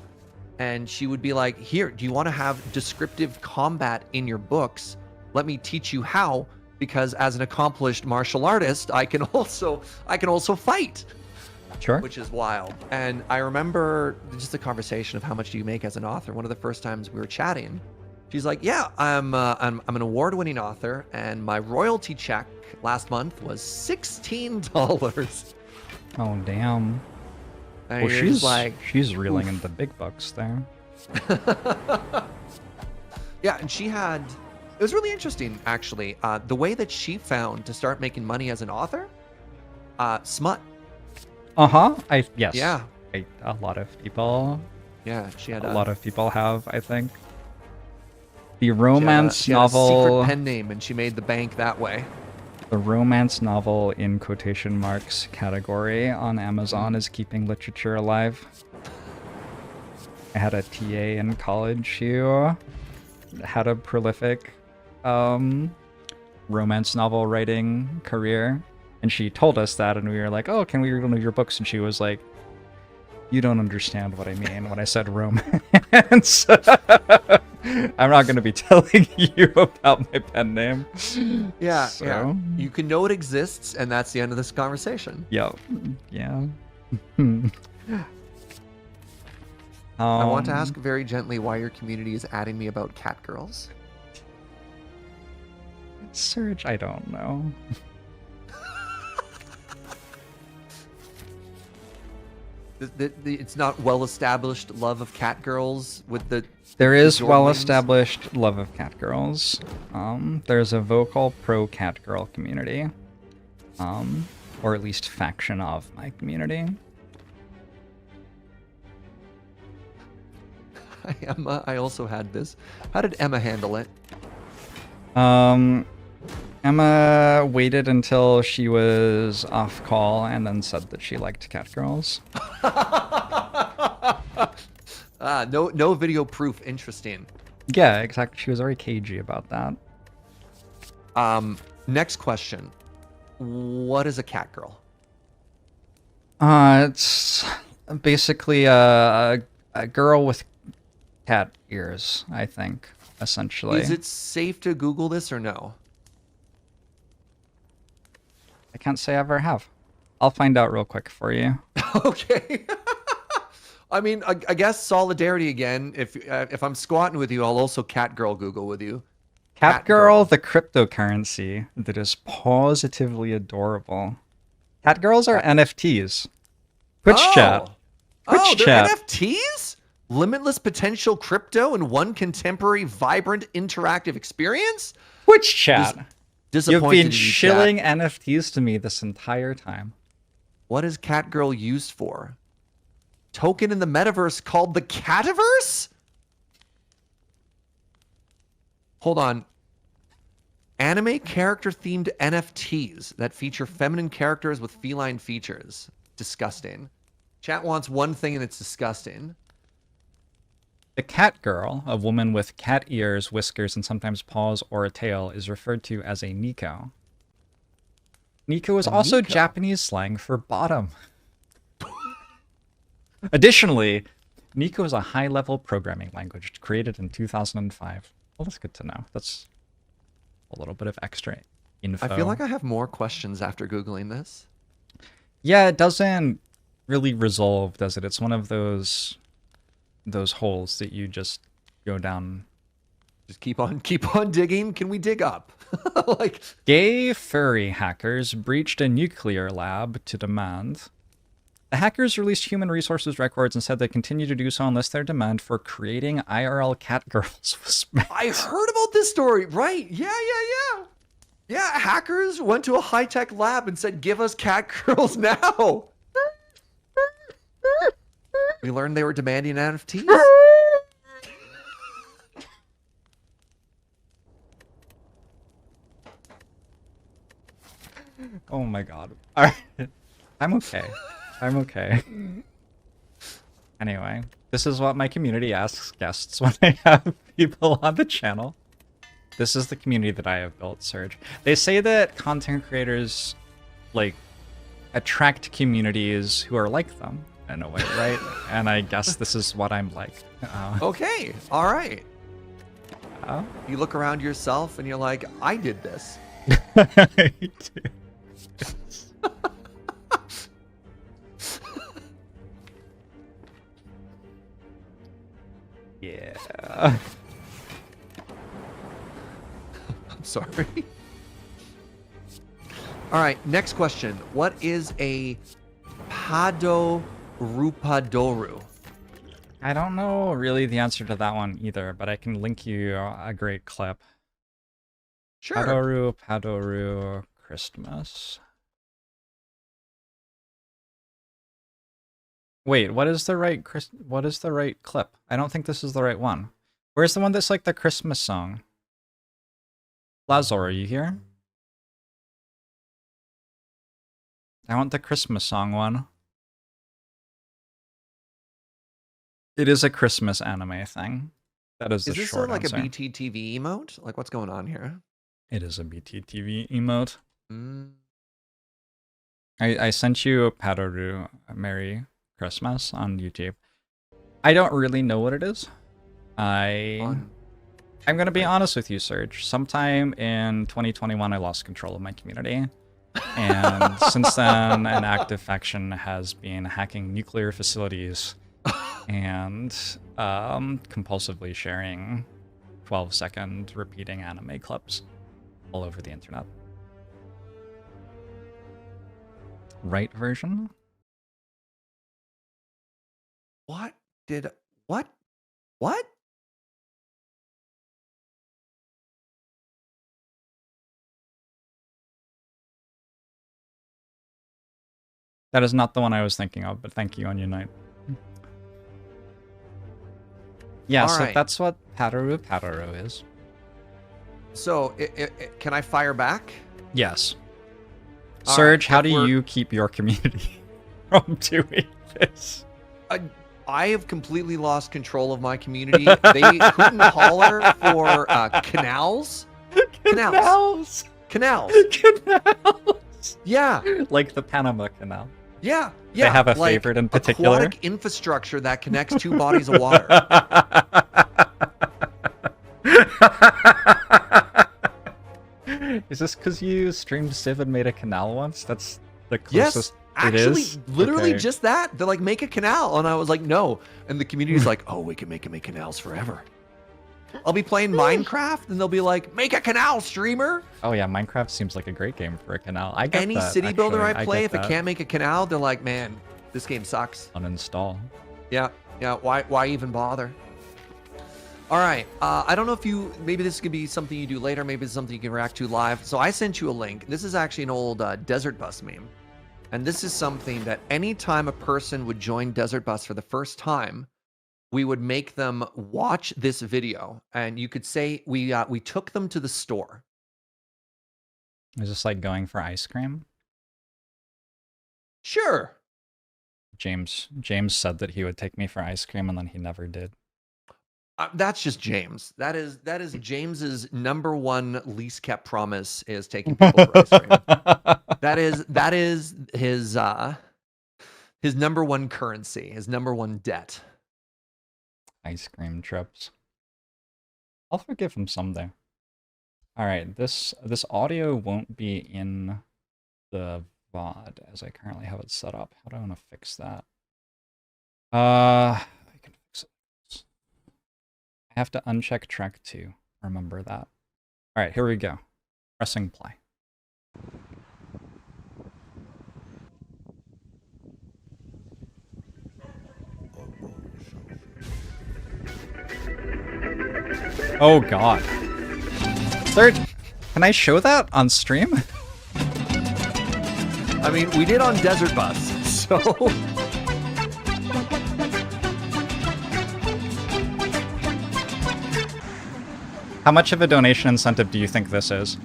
and she would be like, here, do you want to have descriptive combat in your books? Let me teach you how, because as an accomplished martial artist, I can also fight. Sure. Which is wild. And I remember just a conversation of how much do you make as an author. One of the first times we were chatting, she's like, yeah, I'm an award-winning author, and my royalty check last month was $16. Oh, damn. And Well, you're just like, she's reeling oof. in the big bucks there. Yeah, and she had, it was really interesting, actually. The way that she found to start making money as an author, smut. Uh-huh. Yes. Yeah. A lot of people. Yeah, she had A lot of people have, I think. The she had a- romance she had a novel. secret pen name, and she made the bank that way. The romance novel in quotation marks category on Amazon is keeping literature alive. I had a TA in college who had a prolific romance novel writing career, and she told us that, and we were like, oh, can we read one of your books? And she was like, you don't understand what I mean when I said romance. I'm not going to be telling you about my pen name. Yeah, So- yeah. You can know it exists, and that's the end of this conversation. Yeah. Yeah. I want to ask very gently why your community is adding me about cat girls. Serge, I don't know. It's not well-established love of cat girls with the... There is Jorbs? well-established love of cat girls. There's a vocal pro-cat girl community. Or at least faction of my community. Emma, I also had this. How did Emma handle it? Emma waited until she was off call and then said that she liked cat girls. No video proof. Interesting. Yeah, exactly. She was very cagey about that. Next question. What is a cat girl? It's basically a girl with cat ears, I think, essentially. Is it safe to Google this or no? I can't say I ever have. I'll find out real quick for you. Okay. I mean, I guess solidarity again. If I'm squatting with you, I'll also cat girl Google with you. Cat Girl, the cryptocurrency that is positively adorable. Cat girls are NFTs. Twitch chat. Twitch they're chat. NFTs? Limitless potential crypto in one contemporary, vibrant, interactive experience? Twitch chat. You've Disappointed been in you, chat. shilling NFTs to me this entire time. What is cat girl used for? Token in the metaverse called the Cataverse? Hold on. Anime character-themed NFTs that feature feminine characters with feline features. Disgusting. Chat wants one thing and it's disgusting. The cat girl, a woman with cat ears, whiskers, and sometimes paws or a tail, is referred to as a Nico. Nico is also Nico? Japanese slang for bottom. Additionally, Nico is a high-level programming language created in 2005. Well, that's good to know. That's a little bit of extra info. I feel like I have more questions after Googling this. Yeah, it doesn't really resolve, does it? It's one of those holes that you just go down. Just keep on digging. Can we dig up? Like, Gay furry hackers breached a nuclear lab to demand. The hackers released human resources records and said they continue to do so unless their demand for creating IRL cat girls was met. I heard about this story, right? Yeah. Yeah, hackers went to a high-tech lab and said, give us cat girls now. We learned they were demanding NFTs. Oh my god. Alright. I'm okay. I'm okay. Anyway, this is what my community asks guests when I have people on the channel. This is the community that I have built, Serge. They say that content creators, like, attract communities who are like them, in a way, right? And I guess this is what I'm like. Okay, all right. You look around yourself and you're like, I did this. Yeah. I'm sorry. All right, next question. What is a Padorupadoru? I don't know really the answer to that one either, but I can link you a great clip. Sure. Padoru, Christmas. Wait, what is the right clip? I don't think this is the right one. Where's the one that's like the Christmas song? Lazor, are you here? I want the Christmas song one. It is a Christmas anime thing. That is the short answer. Is this like a BTTV emote? Like, what's going on here? It is a BTTV emote. Mm. I sent you a Padoru Merry Christmas on YouTube. I don't really know what it is. I'm gonna be honest with you, Serge. Sometime in 2021, I lost control of my community. And since then, an active faction has been hacking nuclear facilities and compulsively sharing 12-second repeating anime clips all over the internet. Right version? What? That is not the one I was thinking of, but thank you on Unite. Yeah, so that's what Padoru is. So, can I fire back? Yes. Serge, how do you keep your community from doing this? I have completely lost control of my community. They couldn't holler for canals. Canals. Yeah. Like the Panama Canal. Yeah. They have a favorite in particular. Aquatic infrastructure that connects two bodies of water. Is this because you streamed Civ and made a canal once? That's the closest it actually, is? literally just that. They're like, make a canal. And I was like, no. And the community's like, oh, we can make canals forever. I'll be playing Minecraft and they'll be like, make a canal, streamer. Oh yeah, Minecraft seems like a great game for a canal. I get Any that, city builder I play, if it it can't make a canal, they're like, man, this game sucks. Uninstall. Yeah. Why even bother? All right. I don't know if maybe this could be something you do later. Maybe it's something you can react to live. So I sent you a link. This is actually an old Desert Bus meme. And this is something that anytime a person would join Desert Bus for the first time, we would make them watch this video. And you could say we took them to the store. Is this like going for ice cream? Sure. James said that he would take me for ice cream and then he never did. That's just James. That is James's number one least kept promise is taking people for ice cream. That is his number one currency, his number one debt. Ice cream trips. I'll forgive him someday. All right, this audio won't be in the VOD as I currently have it set up. How do I want to fix that? I can fix it. I have to uncheck track 2. Remember that. All right, here we go. Pressing play. Oh god. Serge, can I show that on stream? I mean, we did on Desert Bus, so... How much of a donation incentive do you think this is?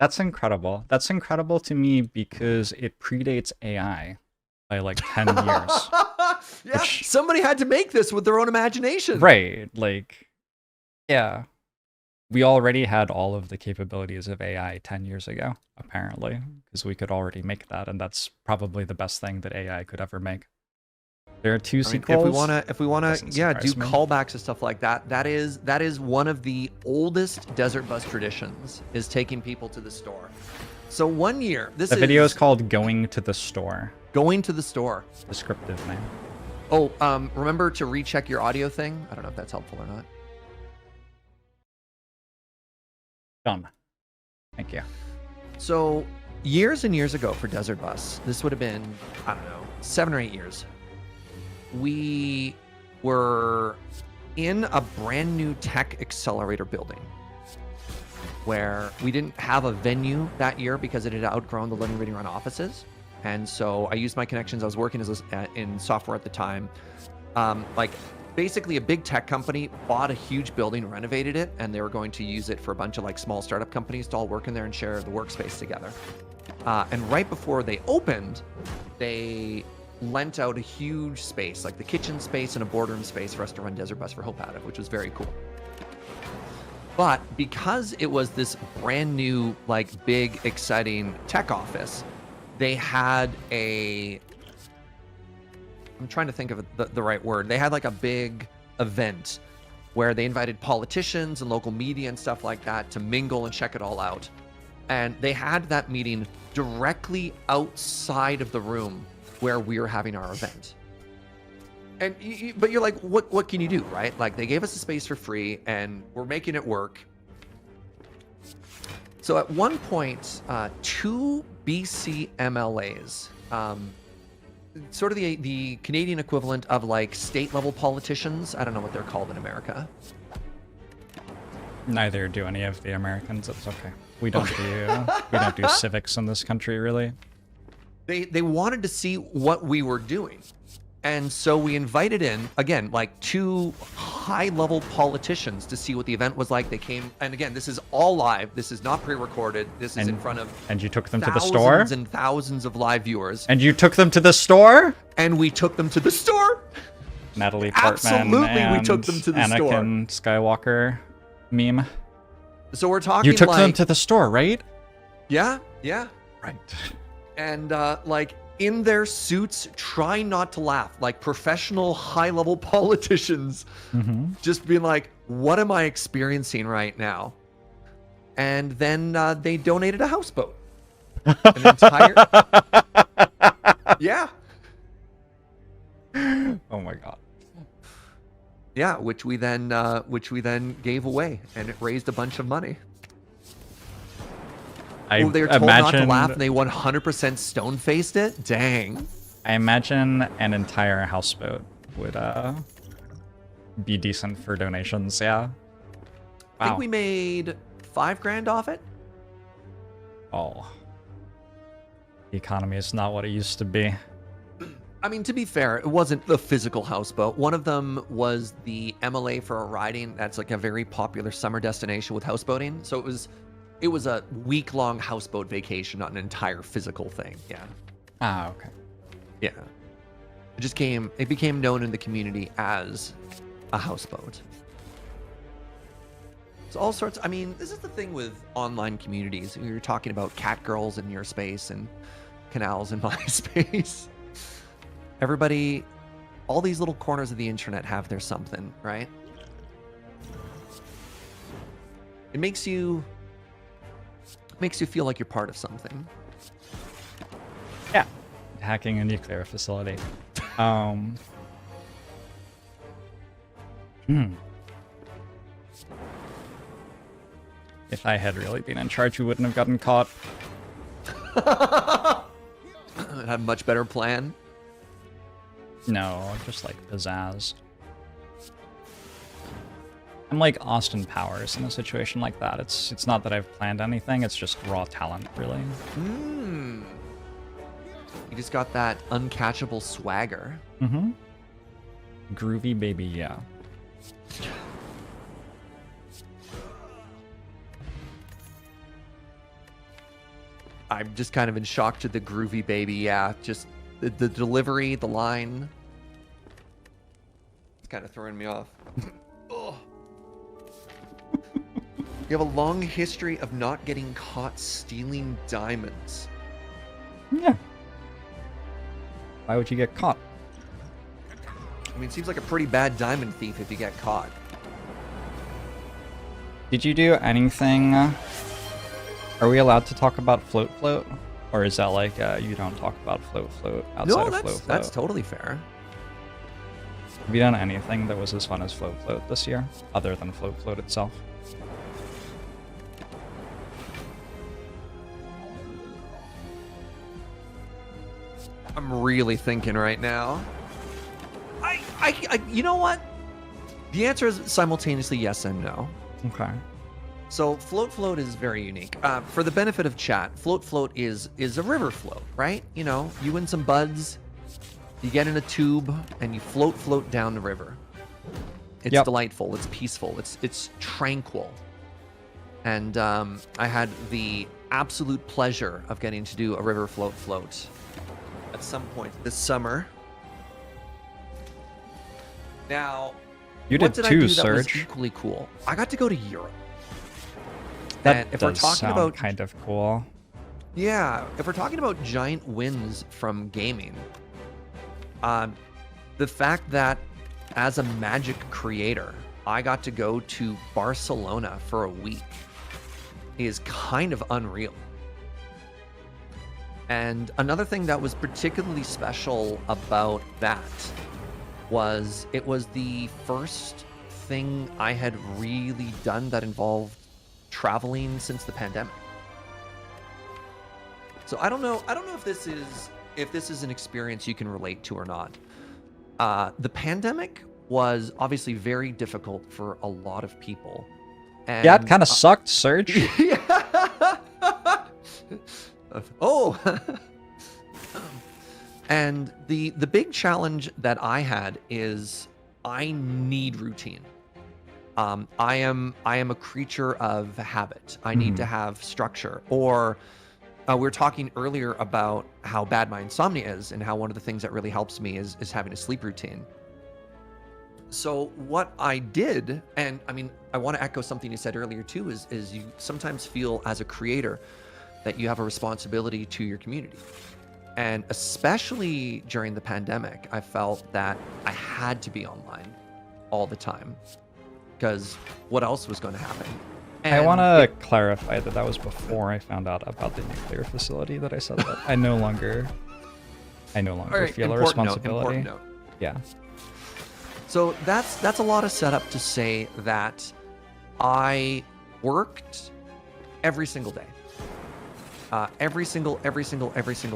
That's incredible. That's incredible to me because it predates AI by like 10 years. Yeah, Which, somebody had to make this with their own imagination. right, like, yeah. We already had all of the capabilities of AI 10 years ago, apparently, because we could already make that, and that's probably the best thing that AI could ever make. There are two sequels. If we wanna, Doesn't yeah, do surprise me. callbacks and stuff like that. That is one of the oldest Desert Bus traditions, is taking people to the store. So one year, The video is called "Going to the Store." Going to the store. Descriptive name. Oh, remember to recheck your audio thing. I don't know if that's helpful or not. Done. Thank you. So years and years ago for Desert Bus, this would have been, I don't know, 7 or 8 years. We were in a brand new tech accelerator building where we didn't have a venue that year because it had outgrown the Living Reading Run offices. And so I used my connections. I was working in software at the time. Like basically a big tech company bought a huge building, renovated it, and they were going to use it for a bunch of like small startup companies to all work in there and share the workspace together. And right before they opened, they lent out a huge space, like the kitchen space and a boardroom space for us to run Desert Bus for Hope out of, which was very cool. But because it was this brand new, like big, exciting tech office, they had I'm trying to think of the right word. They had like a big event where they invited politicians and local media and stuff like that to mingle and check it all out. And they had that meeting directly outside of the room where we were having our event. And but you're like, what can you do, right? Like they gave us a space for free and we're making it work. So at one point, 2 BC MLAs, sort of the Canadian equivalent of like state level politicians. I don't know what they're called in America. Neither do any of the Americans. It's okay. We don't do civics in this country, really. They wanted to see what we were doing. And so we invited in, again, like 2 high-level politicians to see what the event was like. They came, and again, this is all live. This is not pre-recorded. This is in front of and you took them to the store? Thousands and thousands of live viewers. And you took them to the store? And we took them to the store. Natalie Portman Absolutely, and we took them to the Anakin Skywalker meme. So we're talking You took like, them to the store, right? Yeah. Right. And like in their suits, trying not to laugh, like professional high-level politicians, just being like, what am I experiencing right now? And then they donated a houseboat. An entire... Yeah. Oh my god. Yeah, which we then gave away, and it raised a bunch of money. They were told not to laugh, and they 100% stone-faced it? Dang. I imagine an entire houseboat would be decent for donations, yeah. Wow. I think we made $5,000 off it. Oh. The economy is not what it used to be. I mean, to be fair, it wasn't the physical houseboat. One of them was the MLA for a riding. That's like a very popular summer destination with houseboating. So it was a week-long houseboat vacation, not an entire physical thing. Yeah. Ah, okay. Yeah. It became known in the community as a houseboat. So all sorts, I mean, this is the thing with online communities. You're talking about cat girls in your space and canals in my space. Everybody, all these little corners of the internet have their something, right? It makes you feel like you're part of something. Yeah. Hacking a nuclear facility. If I had really been in charge, we wouldn't have gotten caught. Have a much better plan. No, just like pizzazz. I'm like Austin Powers in a situation like that. It's not that I've planned anything, it's just raw talent, really. You just got that uncatchable swagger. Groovy baby, yeah. I'm just kind of in shock to the groovy baby. Yeah, just the delivery, the line. It's kind of throwing me off. Oh. You have a long history of not getting caught stealing diamonds. Yeah. Why would you get caught? I mean, it seems like a pretty bad diamond thief if you get caught. Did you do anything? Are we allowed to talk about float? Or is that like you don't talk about float outside of float? That's totally fair. Have you done anything that was as fun as float this year, other than float itself? I'm really thinking right now. You know what? The answer is simultaneously yes and no. Okay. So float is very unique. For the benefit of chat, float is a river float, right? You know, you and some buds, you get in a tube and you float down the river. It's delightful. It's peaceful. It's tranquil. And I had the absolute pleasure of getting to do a river float at some point this summer. Now, you did what too, I do Serge. that was equally cool? I got to go to Europe. That and if does we're talking sound about kind of cool. Yeah, if we're talking about giant wins from gaming, the fact that as a Magic creator, I got to go to Barcelona for a week is kind of unreal. And another thing that was particularly special about that was it was the first thing I had really done that involved traveling since the pandemic. So I don't know if this is an experience you can relate to or not. The pandemic was obviously very difficult for a lot of people. And, yeah, it kind of sucked, Serge. Yeah. Oh. And the big challenge that I had is I need routine. I am a creature of habit. I need to have structure. Or we were talking earlier about how bad my insomnia is and how one of the things that really helps me is having a sleep routine. So what I did, and I mean, I want to echo something you said earlier too, is you sometimes feel as a creator that you have a responsibility to your community. And especially during the pandemic, I felt that I had to be online all the time because what else was going to happen? And I want to clarify that was before I found out about the nuclear facility that I said that I no longer feel a responsibility. Note. Yeah. So that's a lot of setup to say that I worked every single day. Every single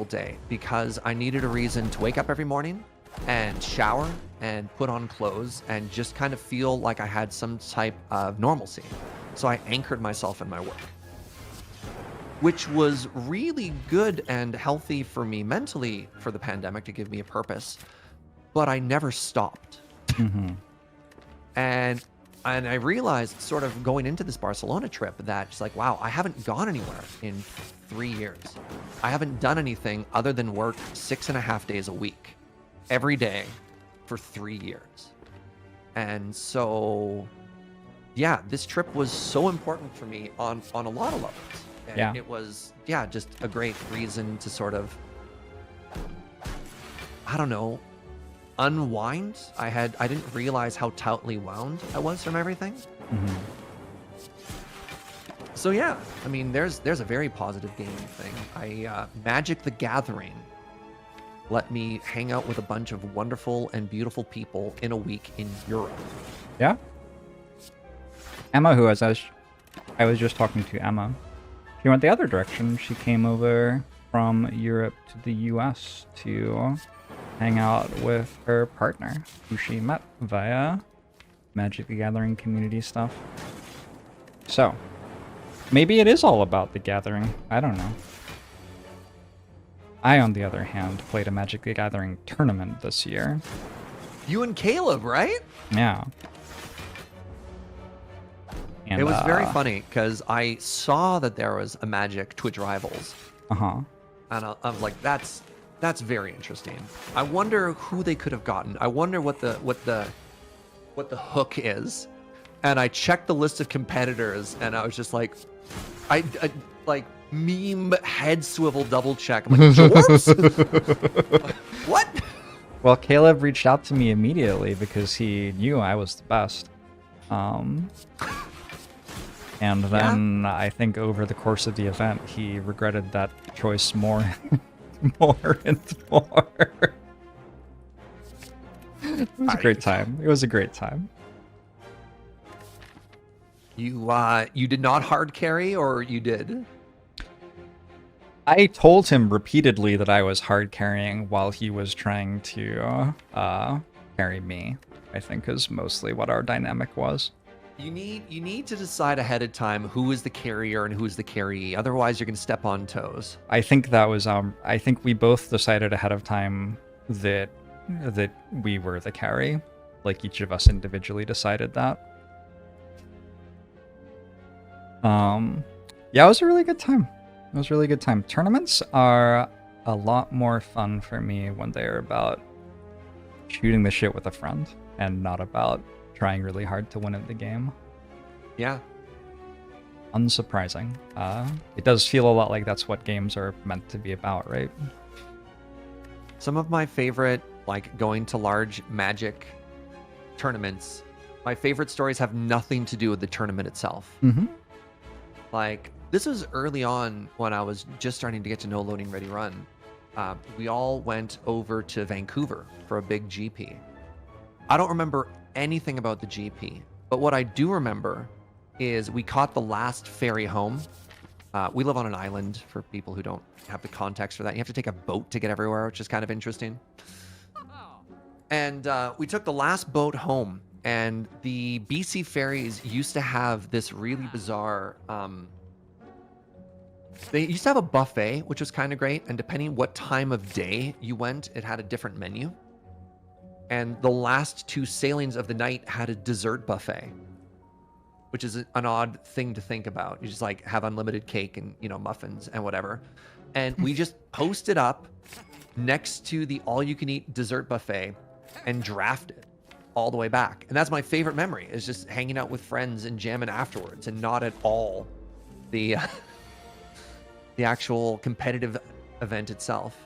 day, because I needed a reason to wake up every morning and shower and put on clothes and just kind of feel like I had some type of normalcy. So I anchored myself in my work, which was really good and healthy for me mentally for the pandemic to give me a purpose, but I never stopped. Mm-hmm. And I realized sort of going into this Barcelona trip that it's like, wow, I haven't gone anywhere in 3 years. I haven't done anything other than work 6.5 days a week, every day for 3 years. And so, yeah, this trip was so important for me on a lot of levels. And it was, just a great reason to sort of, I don't know, unwind. I didn't realize how tightly wound I was from everything. Mm-hmm. So yeah, I mean, there's a very positive gaming thing. Magic the Gathering let me hang out with a bunch of wonderful and beautiful people in a week in Europe. Yeah. Emma, I was just talking to Emma. She went the other direction. She came over from Europe to the US to hang out with her partner, who she met via Magic the Gathering community stuff. So, maybe it is all about the Gathering. I don't know. I, on the other hand, played a Magic the Gathering tournament this year. You and Caleb, right? Yeah. And, it was very funny because I saw that there was a Magic Twitch Rivals, Uh-huh. And I'm like, that's very interesting. I wonder who they could have gotten. I wonder what the hook is. And I checked the list of competitors, and I was just like, I like meme head swivel double check. I'm like, Jorbs? What? Well, Caleb reached out to me immediately because he knew I was the best. And then I think over the course of the event, he regretted that choice more, more and more. It was a great time. It was a great time. You did not hard carry, or you did? I told him repeatedly that I was hard carrying while he was trying to carry me. I think is mostly what our dynamic was. You need to decide ahead of time who is the carrier and who is the carryee. Otherwise, you're going to step on toes. I think that was I think we both decided ahead of time that we were the carry. Like each of us individually decided that. Yeah, it was a really good time. It was a really good time. Tournaments are a lot more fun for me when they're about shooting the shit with a friend and not about trying really hard to win at the game. Yeah. Unsurprising. It does feel a lot like that's what games are meant to be about, right? Some of my favorite, like going to large Magic tournaments, my favorite stories have nothing to do with the tournament itself. Mm-hmm. Like, this was early on when I was just starting to get to know Loading Ready Run. We all went over to Vancouver for a big GP. I don't remember anything about the GP, but what I do remember is we caught the last ferry home. We live on an island, for people who don't have the context for that. You have to take a boat to get everywhere, which is kind of interesting. And we took the last boat home, and the BC ferries used to have this really bizarre... they used to have a buffet, which was kind of great, and depending what time of day you went, it had a different menu. And the last two sailings of the night had a dessert buffet, which is an odd thing to think about. You just like have unlimited cake and, you know, muffins and whatever. And we just posted up next to the all-you-can-eat dessert buffet and drafted all the way back. And that's my favorite memory, is just hanging out with friends and jamming afterwards, and not at all the the actual competitive event itself.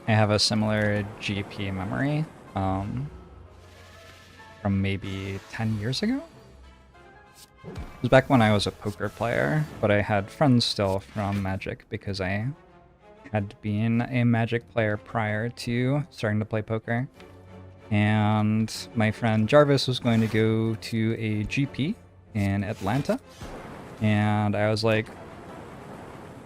I have a similar GP memory from maybe 10 years ago. It was back when I was a poker player, but I had friends still from Magic because I had been a Magic player prior to starting to play poker. And my friend Jarvis was going to go to a GP in Atlanta. And I was like,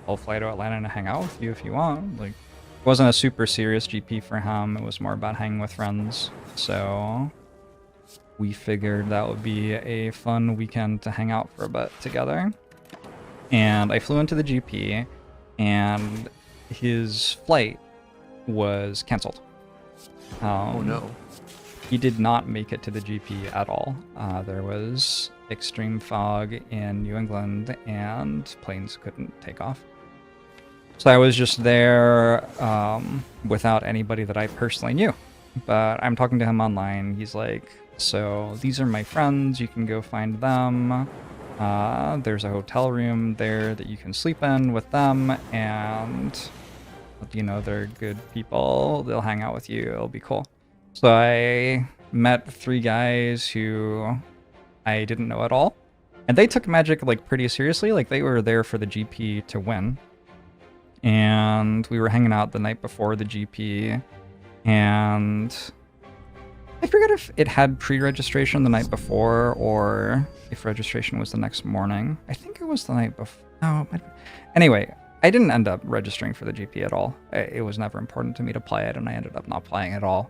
I'll fly to Atlanta to hang out with you if you want. Like, it wasn't a super serious GP for him. It was more about hanging with friends. So we figured that would be a fun weekend to hang out for a bit together. And I flew into the GP, and his flight was canceled. Oh no. He did not make it to the GP at all. There was extreme fog in New England, and planes couldn't take off. So I was just there without anybody that I personally knew. But I'm talking to him online. He's like, so these are my friends. You can go find them. There's a hotel room there that you can sleep in with them. And, you know, they're good people. They'll hang out with you. It'll be cool. So I met 3 guys who I didn't know at all. And they took Magic, like, pretty seriously. Like, they were there for the GP to win. And we were hanging out the night before the GP. And I forget if it had pre-registration the night before or if registration was the next morning. I think it was the night before. No, anyway, I didn't end up registering for the GP at all. It was never important to me to play it, and I ended up not playing at all.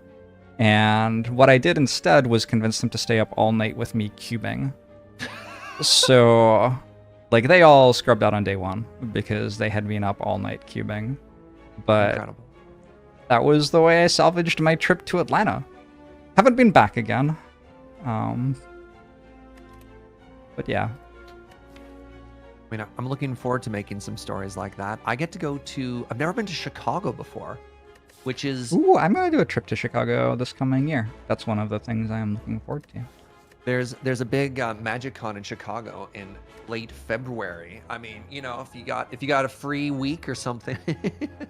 And what I did instead was convince them to stay up all night with me cubing. So, like, they all scrubbed out on day 1 because they had been up all night cubing. But Incredible. That was the way I salvaged my trip to Atlanta. Haven't been back again. But yeah. I mean, I'm looking forward to making some stories like that. I get to go to. I've never been to Chicago before, which is. Ooh, I'm gonna do a trip to Chicago this coming year. That's one of the things I'm looking forward to. There's a big Magic Con in Chicago in late February. I mean, you know, if you got a free week or something.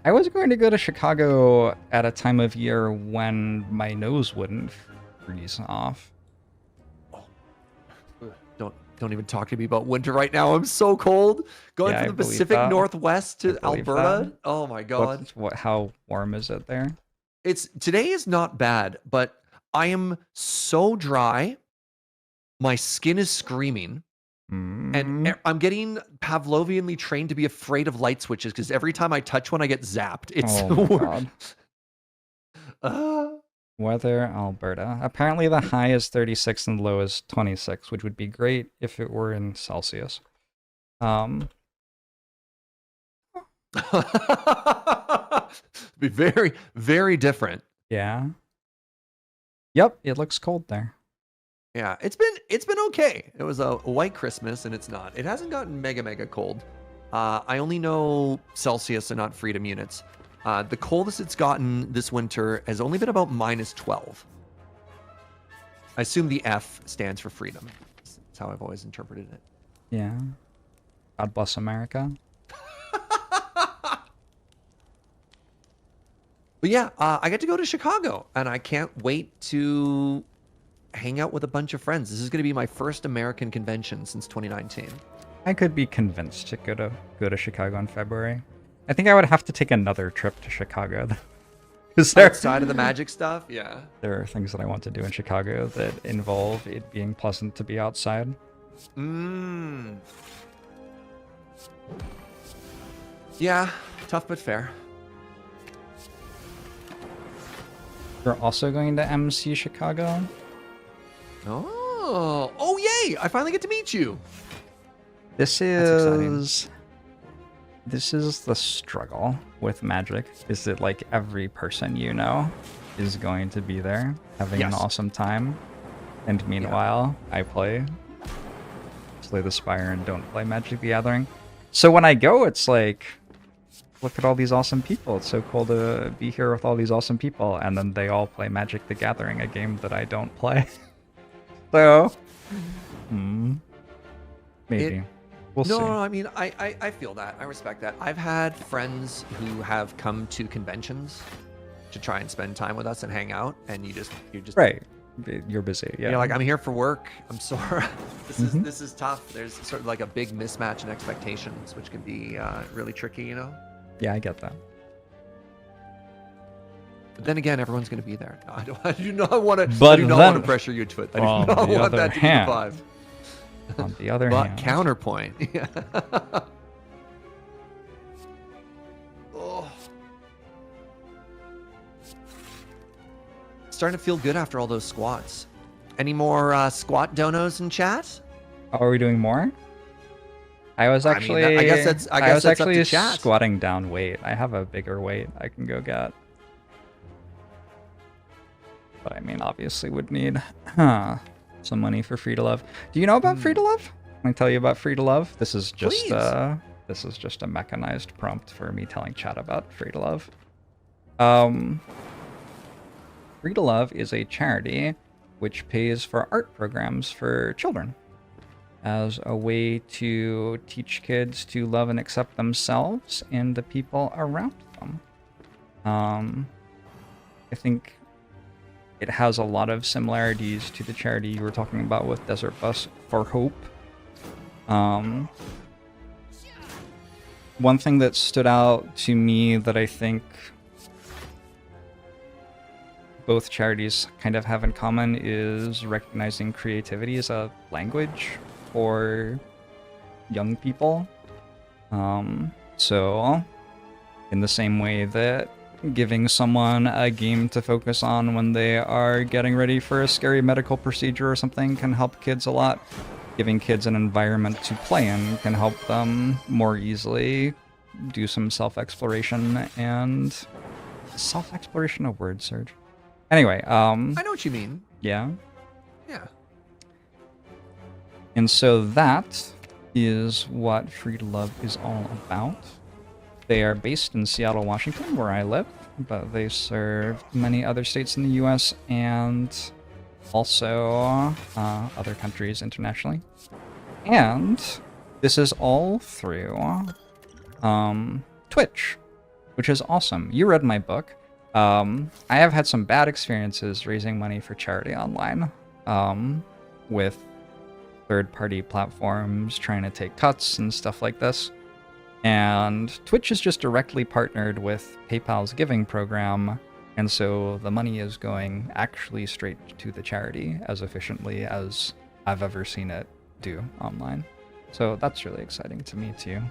I was going to go to Chicago at a time of year when my nose wouldn't freeze off. Don't even talk to me about winter right now. I'm so cold. Going Yeah, from I the believe Pacific that. Northwest to I believe Alberta. that. Oh my god. How warm is it there? Today is not bad, but I am so dry. My skin is screaming. And I'm getting Pavlovianly trained to be afraid of light switches because every time I touch one, I get zapped. It's Oh my god. Weather, Alberta. Apparently the high is 36 and the low is 26, which would be great if it were in Celsius. Be very, very different. Yeah. Yep, it looks cold there. Yeah, it's been okay. It was a white Christmas, and it's not. It hasn't gotten mega cold. I only know Celsius and not freedom units. The coldest it's gotten this winter has only been about -12. I assume the F stands for freedom. That's how I've always interpreted it. Yeah. God bless America. But yeah, I get to go to Chicago, and I can't wait to hang out with a bunch of friends. This is going to be my first American convention since 2019. I could be convinced to go to Chicago in February. I think I would have to take another trip to Chicago. Outside of the Magic stuff, yeah. There are things that I want to do in Chicago that involve it being pleasant to be outside. Yeah, tough but fair. You're also going to MC Chicago? Oh, yay! I finally get to meet you. This is the struggle with Magic. Is that like every person you know is going to be there having an awesome time, and meanwhile I play the Spire and don't play Magic the Gathering. So when I go, it's like, look at all these awesome people. It's so cool to be here with all these awesome people, and then they all play Magic the Gathering, a game that I don't play. So, maybe. We'll see. No, I mean, I feel that. I respect that. I've had friends who have come to conventions to try and spend time with us and hang out, and you're just right. You're busy. Yeah. You're like, I'm here for work. I'm sorry. This is tough. There's sort of like a big mismatch in expectations, which can be really tricky, you know? Yeah, I get that. But then again, everyone's going to be there. No, I do not want to. But I do not want to pressure you to it. I do not want that to be the vibe. On the other but hand, counterpoint. Yeah. Oh. Starting to feel good after all those squats. Any more squat donos in chat? Are we doing more? I was actually. I guess that's up to chat. Squatting down weight. I have a bigger weight I can go get. But I mean, obviously would need some money for Free to Love. Do you know about Free to Love? Can I tell you about Free to Love? This is just a mechanized prompt for me telling chat about Free to Love. Free to Love is a charity which pays for art programs for children as a way to teach kids to love and accept themselves and the people around them. I think it has a lot of similarities to the charity you were talking about with Desert Bus for Hope. One thing that stood out to me that I think both charities kind of have in common is recognizing creativity as a language for young people. So, in the same way that giving someone a game to focus on when they are getting ready for a scary medical procedure or something can help kids a lot. Giving kids an environment to play in can help them more easily do some self-exploration and... Self-exploration a word, Serge? Anyway, I know what you mean. Yeah? Yeah. And so that is what Free to Love is all about. They are based in Seattle, Washington, where I live, but they serve many other states in the US and also other countries internationally. And this is all through Twitch, which is awesome. You read my book. I have had some bad experiences raising money for charity online with third-party platforms trying to take cuts and stuff like this. And Twitch is just directly partnered with PayPal's giving program, and so the money is going actually straight to the charity as efficiently as I've ever seen it do online. So that's really exciting to me too.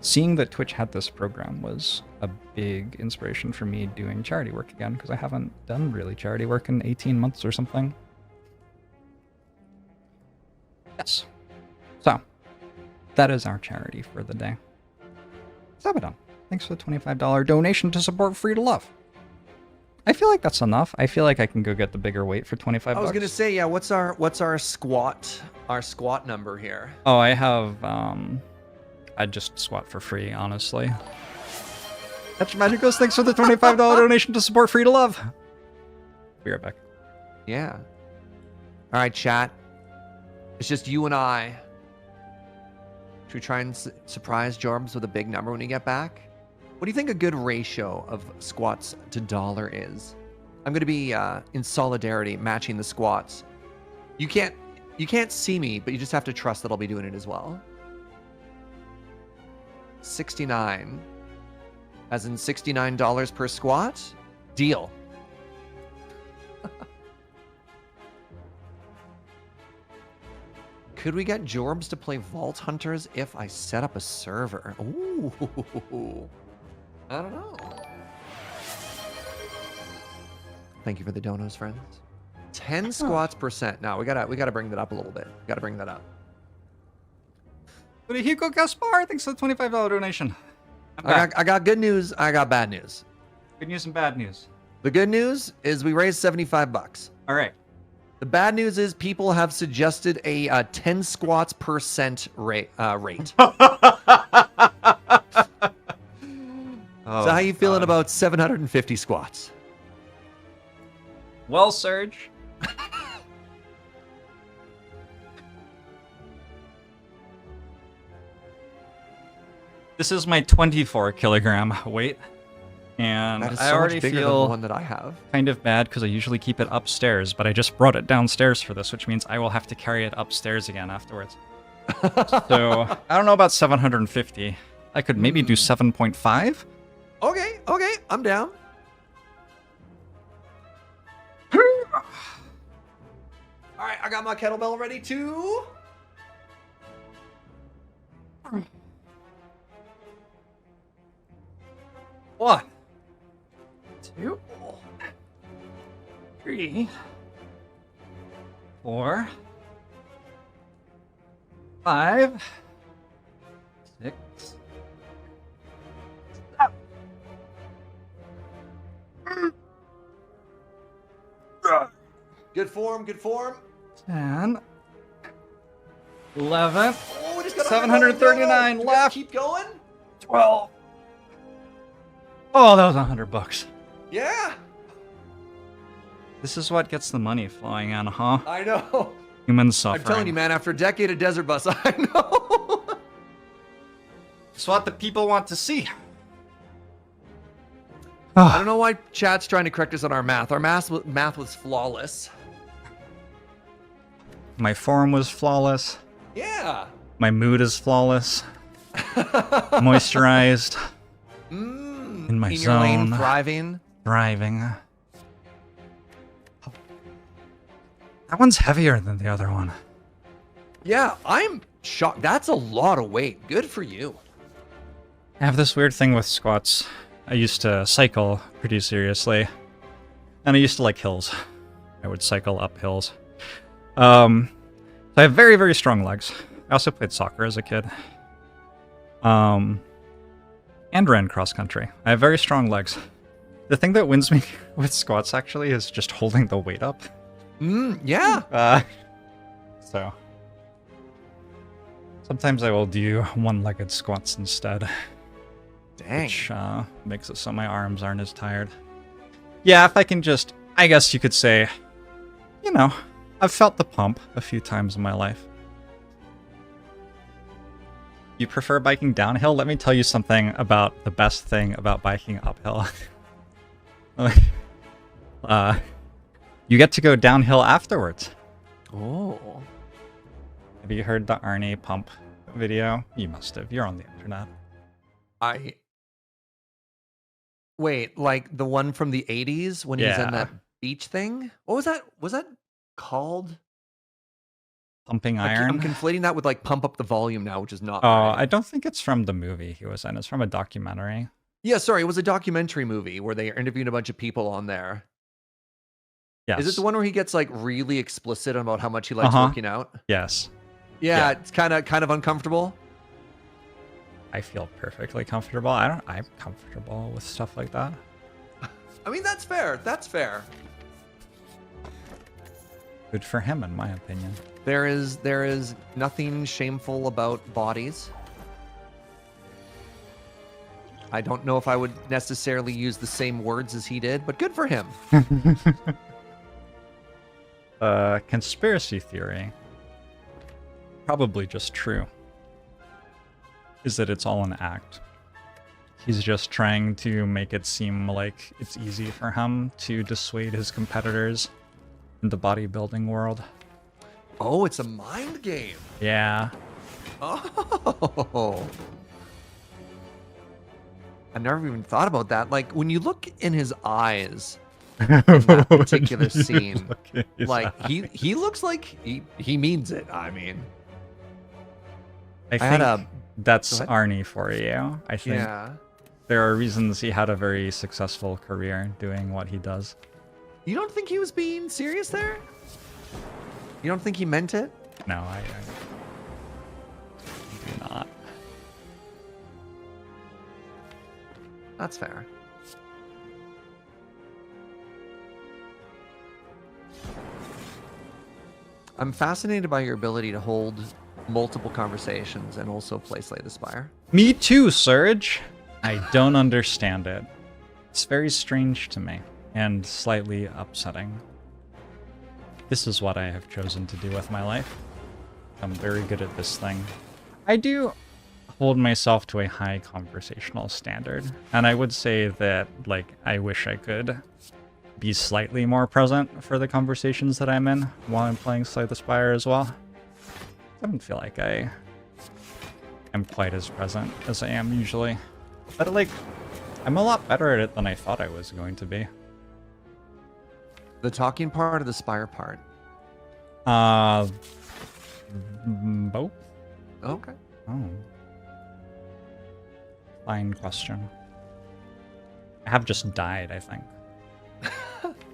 Seeing that Twitch had this program was a big inspiration for me doing charity work again, because I haven't done really charity work in 18 months or something. Yes. So, that is our charity for the day. Sabadon, thanks for the $25 donation to support Free to Love. I feel like that's enough. I feel like I can go get the bigger weight for 25 bucks. I was gonna say, yeah. What's our squat number here? Oh, I have. I'd just squat for free, honestly. Catch Magicos, thanks for the $25 donation to support Free to Love. Be right back. Yeah. All right, chat. It's just you and I. Should we try and surprise Jorbs with a big number when we get back? What do you think a good ratio of squats to dollar is? I'm going to be in solidarity matching the squats. You can't see me, but you just have to trust that I'll be doing it as well. 69. As in $69 per squat? Deal. Could we get Jorbs to play Vault Hunters if I set up a server? Ooh. I don't know. Thank you for the donos, friends. 10 squats percent. Now we gotta bring that up a little bit. Gotta bring that up. But Hugo Gaspar, thanks for the $25 donation. I got good news. I got bad news. Good news and bad news. The good news is we raised 75 bucks. All right. The bad news is people have suggested a 10 squats percent rate. So how you feeling about 750 squats? Well, Serge. This is my 24 kilogram weight, and That is I so already much bigger than feel the one that I have. kind of bad because I usually keep it upstairs, but I just brought it downstairs for this, which means I will have to carry it upstairs again afterwards. So I don't know about 750. I could maybe do 7.5. Okay, I'm down. All right, I got my kettlebell ready too. One, two, 3, 4, 5, 6, 7. Good form, good form. 10, 11, Oh, we just got 739 left. Keep going. 12. Oh, that was $100. Yeah, This is what gets the money flowing in, huh? I know. Human suffering. I'm telling you, man, after a decade of desert bus, I know. It's what the people want to see. I don't know why chat's trying to correct us on our math. Our math was flawless. My form was flawless. Yeah. My mood is flawless. Moisturized. In my In your lane, zone. thriving. Thriving. That one's heavier than the other one. Yeah, I'm shocked. That's a lot of weight. Good for you. I have this weird thing with squats. I used to cycle pretty seriously. And I used to like hills. I would cycle up hills. So I have very, very strong legs. I also played soccer as a kid. And ran cross country. I have very strong legs. The thing that wins me with squats actually is just holding the weight up. Yeah. So Sometimes I will do one-legged squats instead, Dang. which makes it so my arms aren't as tired. Yeah, if I can just, I guess you could say, you know, I've felt the pump a few times in my life. You prefer biking downhill? Let me tell you something about the best thing about biking uphill. You get to go downhill afterwards. Oh. Have you heard the Arnie pump video? You must have. You're on the internet. Wait, like the one from the 80s when he's in that beach thing? What was that? Was that called? Pumping I'm Iron? conflating that with like Pump Up the Volume now, which is not Oh, right. I don't think it's from the movie he was in. It's from a documentary. Yeah, sorry, it was a documentary movie where they interviewed a bunch of people on there. Yes. Is it the one where he gets like really explicit about how much he likes working out? Yes. Yeah, it's kind of uncomfortable. I feel perfectly comfortable. I'm comfortable with stuff like that. I mean, that's fair. That's fair. Good for him, in my opinion. There is nothing shameful about bodies. I don't know if I would necessarily use the same words as he did, but good for him. Conspiracy theory, probably just true, is that it's all an act. He's just trying to make it seem like it's easy for him to dissuade his competitors in the bodybuilding world. Oh, it's a mind game. Yeah. Oh. I never even thought about that. Like, when you look in his eyes in that particular scene, like, he looks like he means it. I mean, I think that's Arnie for you. I think there are reasons he had a very successful career doing what he does. You don't think he was being serious there? You don't think he meant it? No, I do not. That's fair. I'm fascinated by your ability to hold multiple conversations and also play Slay the Spire. Me too, Serge. I don't understand it. It's very strange to me and slightly upsetting. This is what I have chosen to do with my life. I'm very good at this thing. I do hold myself to a high conversational standard, and I would say that, like, I wish I could be slightly more present for the conversations that I'm in while I'm playing Slay the Spire as well. I don't feel like I am quite as present as I am usually. But, like, I'm a lot better at it than I thought I was going to be. The talking part or the Spire part? Both. Okay. Oh. Fine question. I have just died, I think.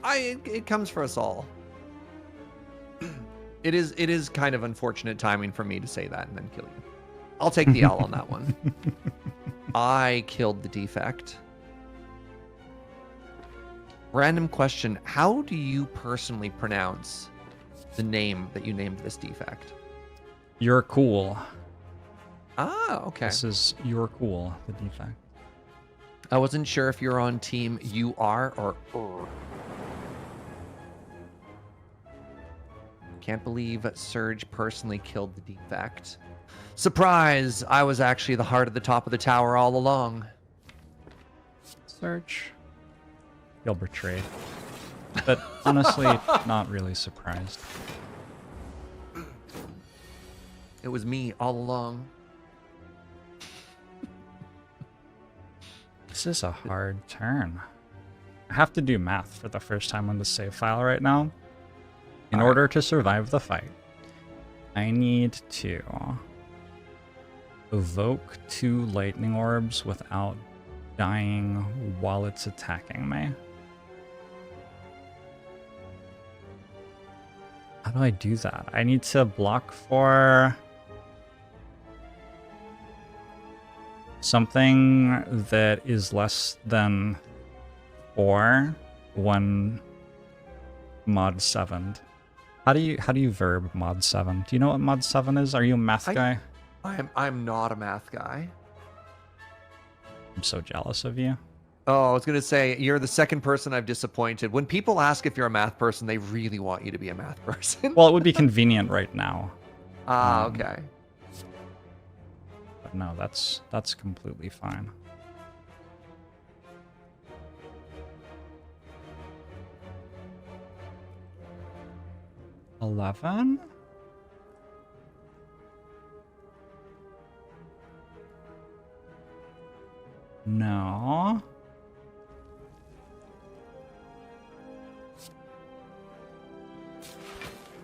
It comes for us all. It is kind of unfortunate timing for me to say that and then kill you. I'll take the L on that one. I killed the Defect. Random question. How do you personally pronounce the name that you named this Defect? You're cool. Ah, okay. This is You're Cool, the Defect. I wasn't sure if you're on team you are or Can't believe Serge personally killed the Defect. Surprise! I was actually the heart at the top of the tower all along. Serge. Feel betrayed. But honestly, not really surprised. It was me all along. This is a hard turn. I have to do math for the first time on the save file right now. In order to survive the fight, I need to evoke 2 lightning orbs without dying while it's attacking me. How do I do that? I need to block for something that is less than 4 when mod 7. How do you verb mod 7? Do you know what mod 7 is? Are you a math guy? I'm not a math guy. I'm so jealous of you. Oh, I was gonna say you're the second person I've disappointed. When people ask if you're a math person, they really want you to be a math person. Well, it would be convenient right now. Okay. But no, that's completely fine. $11? No.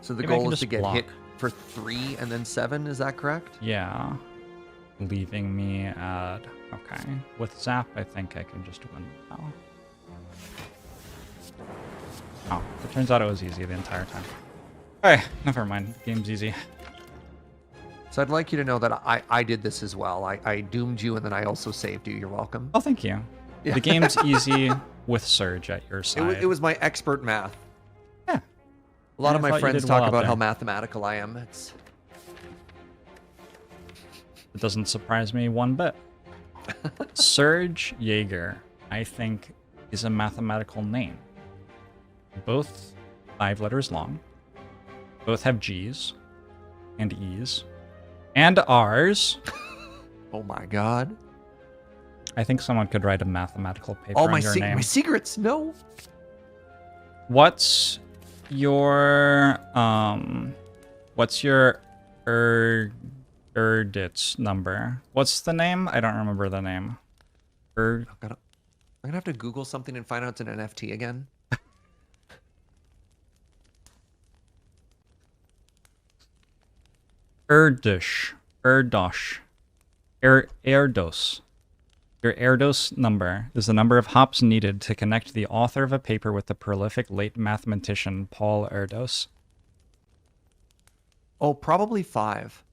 So the Maybe I can goal is to just get block. hit for 3 and then 7, is that correct? Yeah. Leaving me at... Okay. With Zap, I think I can just win now. Oh, it turns out it was easy the entire time. Alright, never mind. Game's easy. So I'd like you to know that I did this as well. I doomed you and then I also saved you. You're welcome. Oh, thank you. Yeah. The game's easy with Serge at your side. It was my expert math. Yeah. A lot I of my thought you friends did well talk out about how there. mathematical I am. It doesn't surprise me one bit. Serge Yager, I think, is a mathematical name. Both 5 letters long. Both have G's and E's and R's. Oh my god. I think someone could write a mathematical paper Oh, on your name. my secrets. No. What's your Erditz number? What's the name? I don't remember the name. I'm gonna have to Google something and find out it's an NFT again. Erdos. Erdos. Your Erdos number is the number of hops needed to connect the author of a paper with the prolific late mathematician Paul Erdos. Oh, probably 5.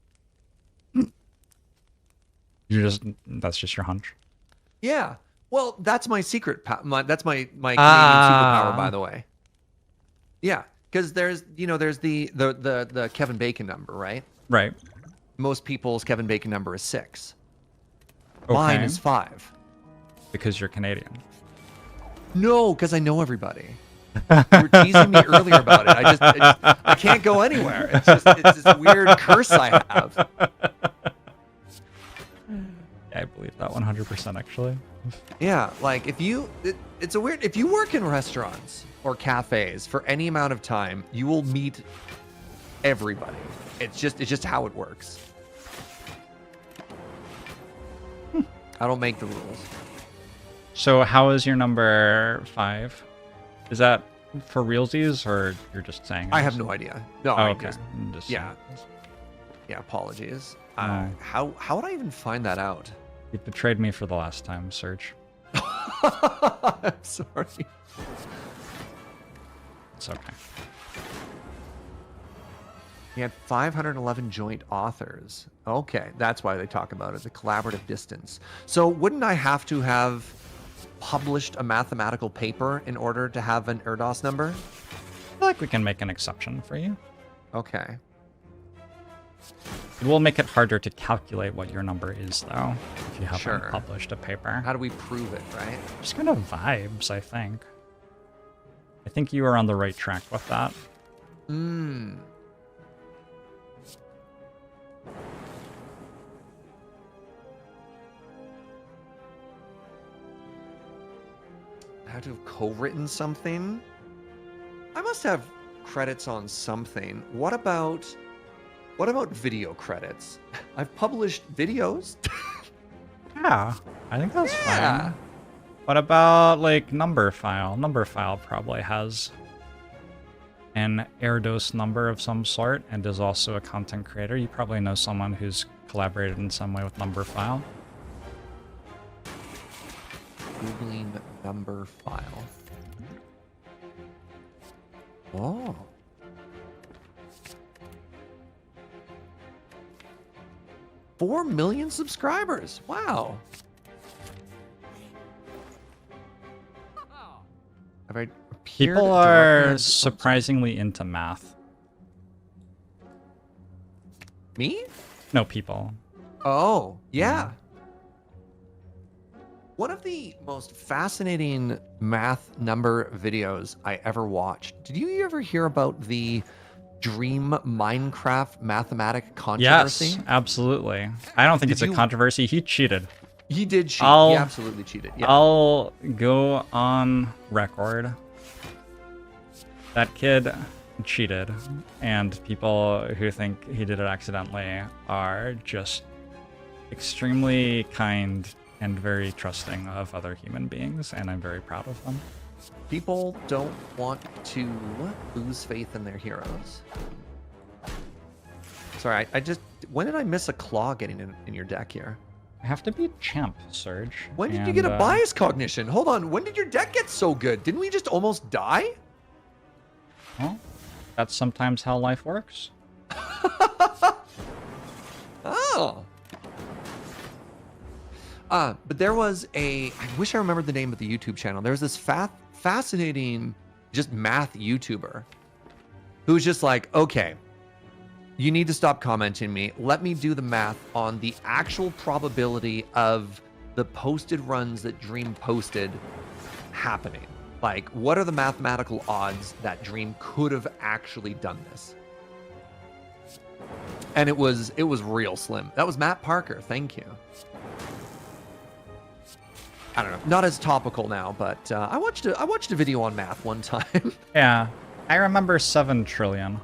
That's just your hunch. Yeah. Well, that's my secret. That's my Canadian superpower, by the way. Yeah, because there's the Kevin Bacon number, right? Right. Most people's Kevin Bacon number is 6. Okay. Mine is 5. Because you're Canadian. No, because I know everybody. You were teasing me earlier about it. I can't go anywhere. It's this weird curse I have. Yeah, I believe that 100% actually. Yeah, like if you work in restaurants or cafes for any amount of time, you will meet everybody. It's just how it works. I don't make the rules. So how is your number 5? Is that for realsies or you're just saying? I have no idea. No, Oh, okay. Yeah, apologies. No. How would I even find that out? You betrayed me for the last time, Serge. I'm sorry. It's okay. He had 511 joint authors. Okay, that's why they talk about it, the collaborative distance. So wouldn't I have to have published a mathematical paper in order to have an Erdos number? I feel like we can make an exception for you. Okay. It will make it harder to calculate what your number is, though, if you haven't Sure. published a paper. How do we prove it, right? Just kind of vibes, I think. I think you are on the right track with that. Hmm. I have to have co-written something. I must have credits on something. What about video credits? I've published videos. Yeah, I think that's Yeah. fine. What about, like, number file? Number file probably has an Erdos number of some sort and is also a content creator. You probably know someone who's collaborated in some way with number file. Googling number file. Oh. $4 million subscribers. Wow. Have I appeared People directly are on- surprisingly into math. Me? No, people. Oh, yeah. One of the most fascinating math number videos I ever watched. Did you ever hear about the Dream Minecraft mathematic controversy? Yes, absolutely. I don't think Did it's a you- controversy. He cheated. He did cheat. I'll- He absolutely cheated. Yeah. I'll go on record. That kid cheated, and people who think he did it accidentally are just extremely kind and very trusting of other human beings, and I'm very proud of them. People don't want to lose faith in their heroes. Sorry, I just... When did I miss a claw getting in your deck here? I have to be champ, Serge. When did you get a bias cognition? Hold on, when did your deck get so good? Didn't we just almost die? Well, that's sometimes how life works. Oh. But there was I wish I remembered the name of the YouTube channel. There was this fascinating, just math YouTuber who was just like, okay, you need to stop commenting me. Let me do the math on the actual probability of the posted runs that Dream posted happening. Like, what are the mathematical odds that Dream could have actually done this? And it was real slim. That was Matt Parker. Thank you. I don't know. Not as topical now, but I watched a video on math one time. Yeah, I remember 7 trillion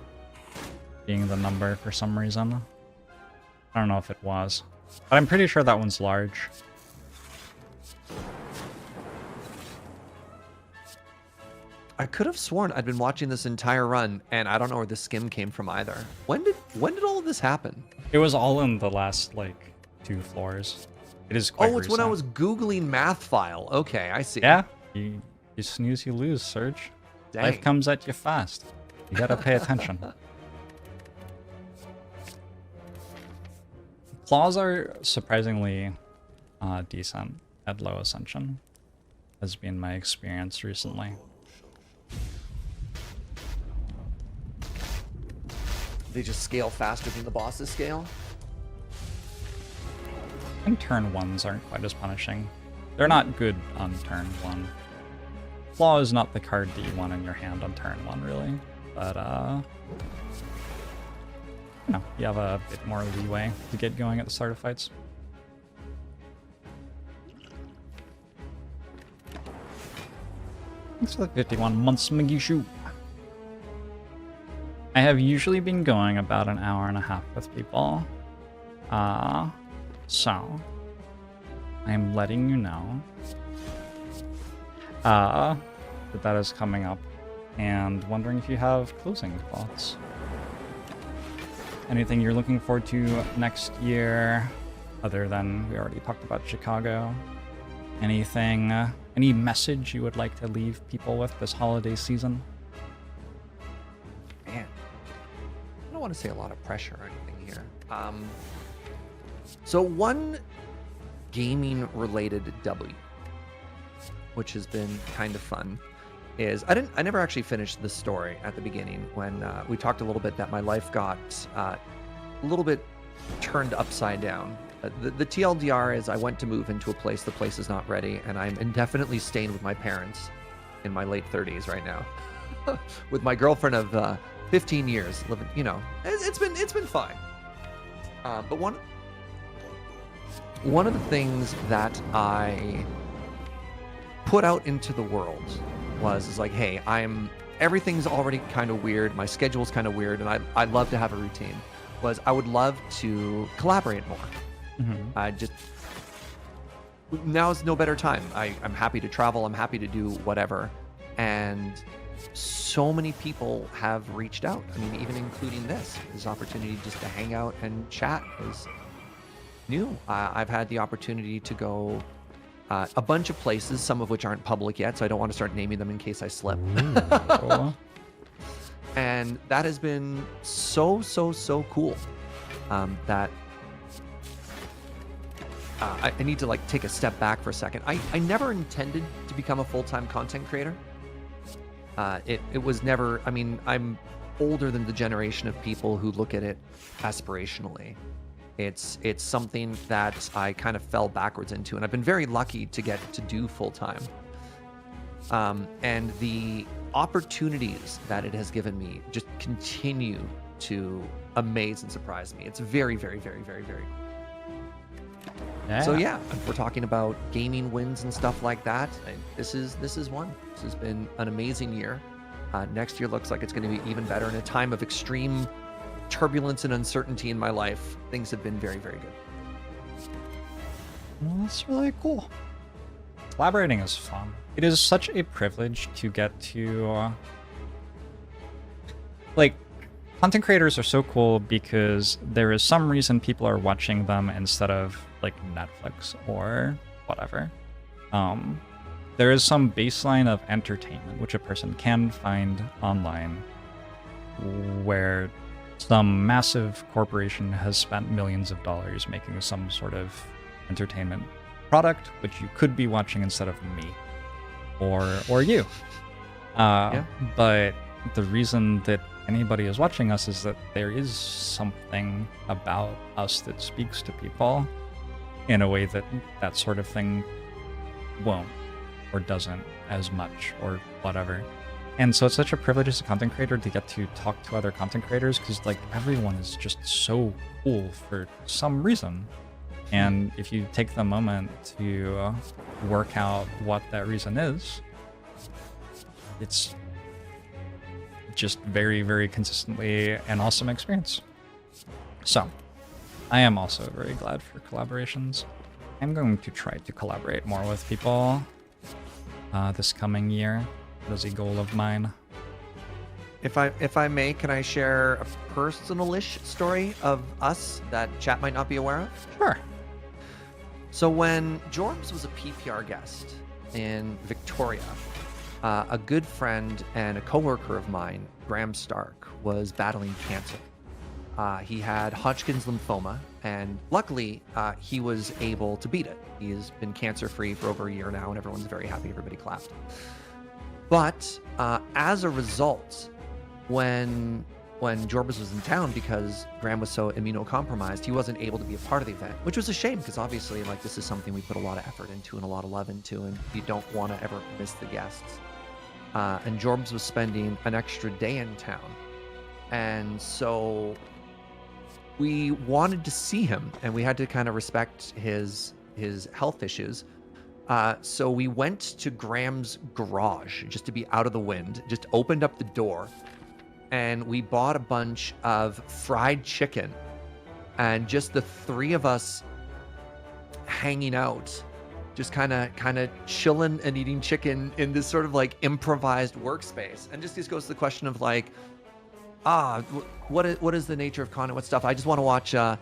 being the number for some reason. I don't know if it was, but I'm pretty sure that one's large. I could have sworn I'd been watching this entire run, and I don't know where the skim came from either. When did all of this happen? It was all in the last, like, 2 floors. It is quite it's when I recent. was Googling math file. Okay, I see. Yeah, you snooze, you lose, Serge. Dang. Life comes at you fast. You gotta pay attention. Claws are surprisingly decent at low ascension, has been my experience recently. They just scale faster than the bosses scale? And turn 1s aren't quite as punishing. They're not good on turn 1. Claw is not the card that you want in your hand on turn 1, really. But, you have a bit more leeway to get going at the start of fights. Thanks for the 51 months, Magishu. I have usually been going about an hour and a half with people. So I'm letting you know that is coming up, and wondering if you have closing thoughts. Anything you're looking forward to next year, other than we already talked about Chicago? Anything, any message you would like to leave people with this holiday season? Man, I don't want to say a lot of pressure or anything here. So one gaming-related W, which has been kind of fun, is I never actually finished the story at the beginning when we talked a little bit that my life got a little bit turned upside down. The TLDR is I went to move into a place, the place is not ready, and I'm indefinitely staying with my parents in my late 30s right now, with my girlfriend of 15 years living. You know, it's been fine. But one of the things that I put out into the world is like, hey, everything's already kind of weird. My schedule's kind of weird, and I'd love to have a routine. I would love to collaborate more. Mm-hmm. Now's no better time. I'm happy to travel. I'm happy to do whatever. And so many people have reached out. I mean, even including this opportunity just to hang out and chat is new. I've had the opportunity to go a bunch of places, some of which aren't public yet, so I don't want to start naming them in case I slip. And that has been so cool. That I need to like take a step back for a second. I never intended to become a full-time content creator. It was never, I mean, I'm older than the generation of people who look at it aspirationally. It's something that I kind of fell backwards into, and I've been very lucky to get to do full time. And the opportunities that it has given me just continue to amaze and surprise me. It's very, very, very, very, very cool. Yeah. So yeah, if we're talking about gaming wins and stuff like that, this is one. This has been an amazing year. Next year looks like it's going to be even better. In a time of extreme turbulence and uncertainty in my life, things have been very, very good. Well, that's really cool. Collaborating is fun. It is such a privilege to get to... like, content creators are so cool because there is some reason people are watching them instead of, like, Netflix or whatever. There is some baseline of entertainment which a person can find online where some massive corporation has spent millions of dollars making some sort of entertainment product which you could be watching instead of me or you. Yeah. But the reason that anybody is watching us is that there is something about us that speaks to people in a way that that sort of thing won't or doesn't as much or whatever. And so it's such a privilege as a content creator to get to talk to other content creators because like everyone is just so cool for some reason. And if you take the moment to work out what that reason is, it's just very, very consistently an awesome experience. So I am also very glad for collaborations. I'm going to try to collaborate more with people this coming year. That is a goal of mine. If I may, can I share a personal-ish story of us that chat might not be aware of? Sure. So when Jorbs was a PPR guest in Victoria, a good friend and a coworker of mine, Graham Stark, was battling cancer. He had Hodgkin's lymphoma, and luckily he was able to beat it. He has been cancer-free for over a year now, and everyone's very happy. Everybody clapped. But as a result, when Jorbs was in town, because Graham was so immunocompromised, he wasn't able to be a part of the event, which was a shame because obviously like this is something we put a lot of effort into and a lot of love into, and you don't want to ever miss the guests. And Jorbs was spending an extra day in town, and so we wanted to see him, and we had to kind of respect his health issues. So we went to Graham's garage just to be out of the wind, just opened up the door, and we bought a bunch of fried chicken, and just the three of us hanging out, just kind of chilling and eating chicken in this sort of like improvised workspace. And just this goes to the question of like, what is the nature of content? What stuff? I just want to watch a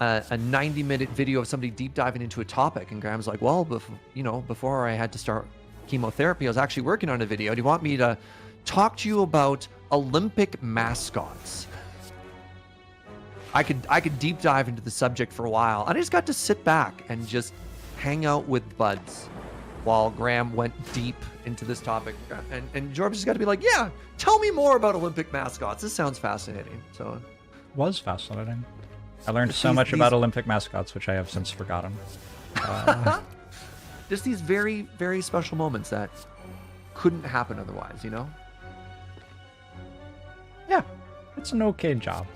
90-minute video of somebody deep diving into a topic. And Graham's like, well, before I had to start chemotherapy, I was actually working on a video. Do you want me to talk to you about Olympic mascots? I could deep dive into the subject for a while. And I just got to sit back and just hang out with buds while Graham went deep into this topic. And Jorbs just got to be like, yeah, tell me more about Olympic mascots. This sounds fascinating. So It was fascinating. I learned so much about Olympic mascots, which I have since forgotten. Just these very, very special moments that couldn't happen otherwise, you know? Yeah, it's an okay job.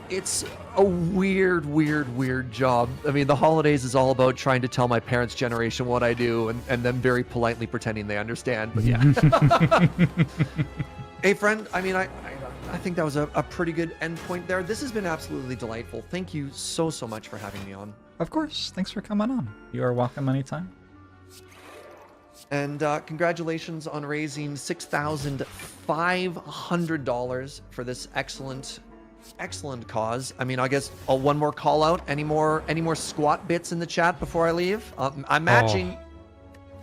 It's a weird, weird, weird job. I mean, the holidays is all about trying to tell my parents' generation what I do and them very politely pretending they understand. But yeah. Hey, friend, I mean, I think that was a pretty good endpoint there. This has been absolutely delightful. Thank you so much for having me on. Of course. Thanks for coming on. You are welcome anytime. And congratulations on raising $6,500 for this excellent cause. I mean, I guess one more call out. Any more squat bits in the chat before I leave? I'm matching. Oh.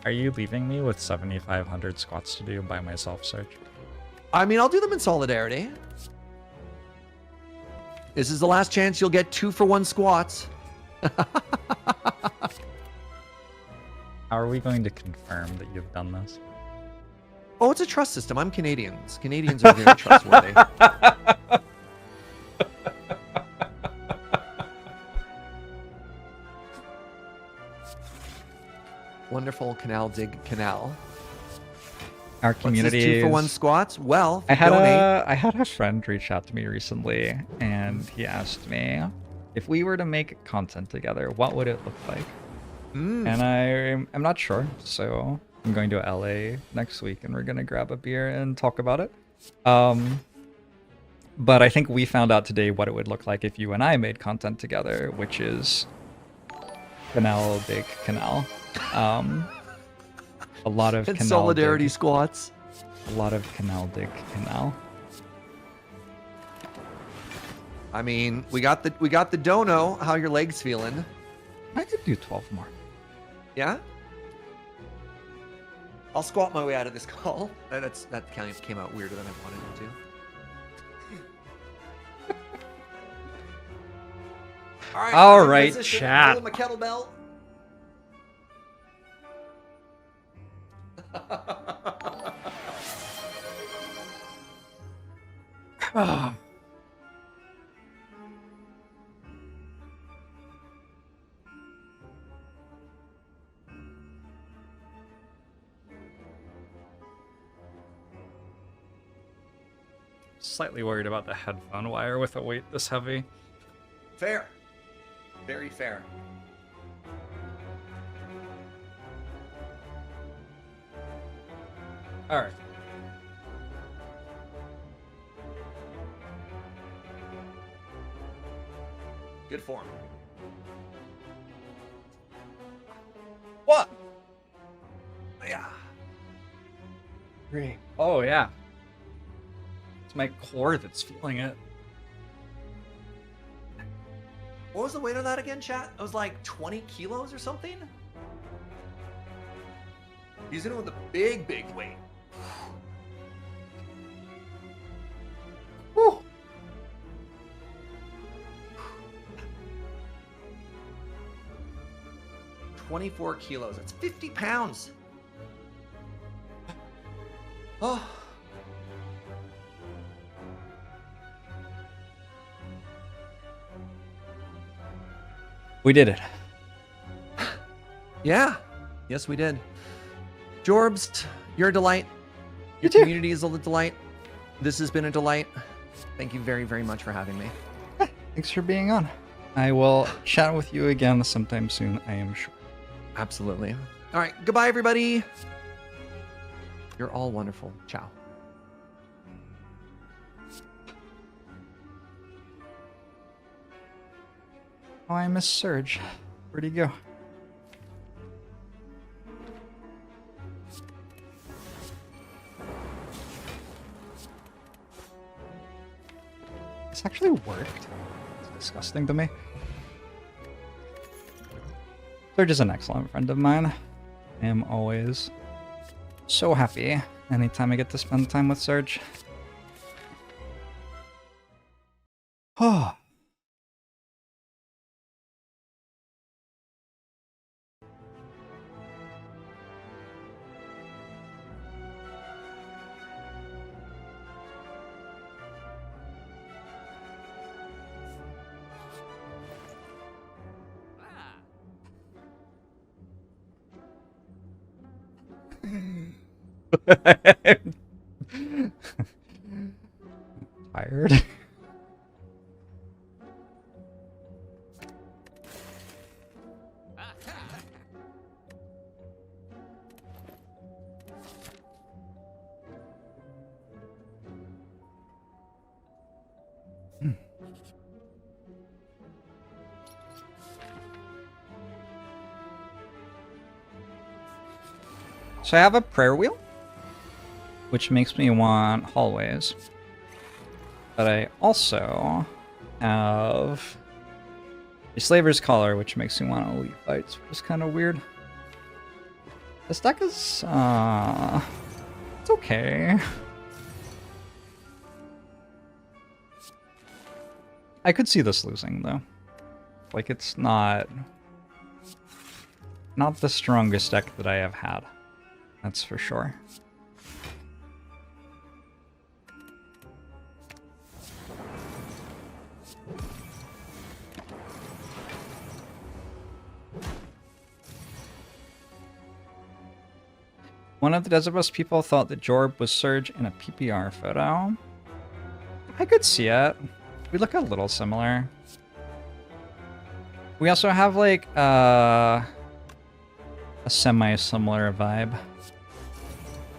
Are you leaving me with 7,500 squats to do by myself, Serge? I mean, I'll do them in solidarity. This is the last chance you'll get 2-for-1 squats. How are we going to confirm that you've done this? Oh, it's a trust system. I'm Canadians. Canadians are very trustworthy. wonderful Canal Dig Canal. Our What's community this 2-for-1 is- squats? Well, I had donate. I had a friend reach out to me recently, and he asked me if we were to make content together, what would it look like? And I'm not sure, so I'm going to LA next week, and we're gonna grab a beer and talk about it. But I think we found out today what it would look like if you and I made content together, which is Canal Dig Canal. A lot of And canal solidarity dig, squats. a lot of Canal Dig Canal. I mean, we got the dono. How your legs feeling? I could do 12 more. Yeah? I'll squat my way out of this call. That kind of came out weirder than I wanted it to. All I'm in right, position. chat. Holding my kettlebell. Slightly worried about the headphone wire with a weight this heavy. Fair. Very fair. All right. Good form. What? Yeah. Great. Oh, yeah. It's my core that's feeling it. What was the weight of that again, chat? It was like 20 kilos or something? He's in it with a big, big weight. Whew. $24 kilos. That's 50 pounds. Oh. We did it. Yeah. Yes, we did. Jorbs, you're a delight. You Your too. community is a delight. This has been a delight. Thank you very, very much for having me. Thanks for being on. I will chat with you again sometime soon, I am sure. Absolutely. All right. Goodbye, everybody. You're all wonderful. Ciao. Oh, I miss Serge. Where'd he go? This actually worked. It's disgusting to me. Serge is an excellent friend of mine. I am always so happy anytime I get to spend time with Serge. Oh. Tired. So I have a prayer wheel, which makes me want hallways. But I also have a slaver's collar, which makes me want elite fights, which is kind of weird. This deck is, it's okay. I could see this losing, though. Like, it's not the strongest deck that I have had. That's for sure. One of the Desert Bus people thought that Jorb was Serge in a PPR photo. I could see it. We look a little similar. We also have like a semi-similar vibe.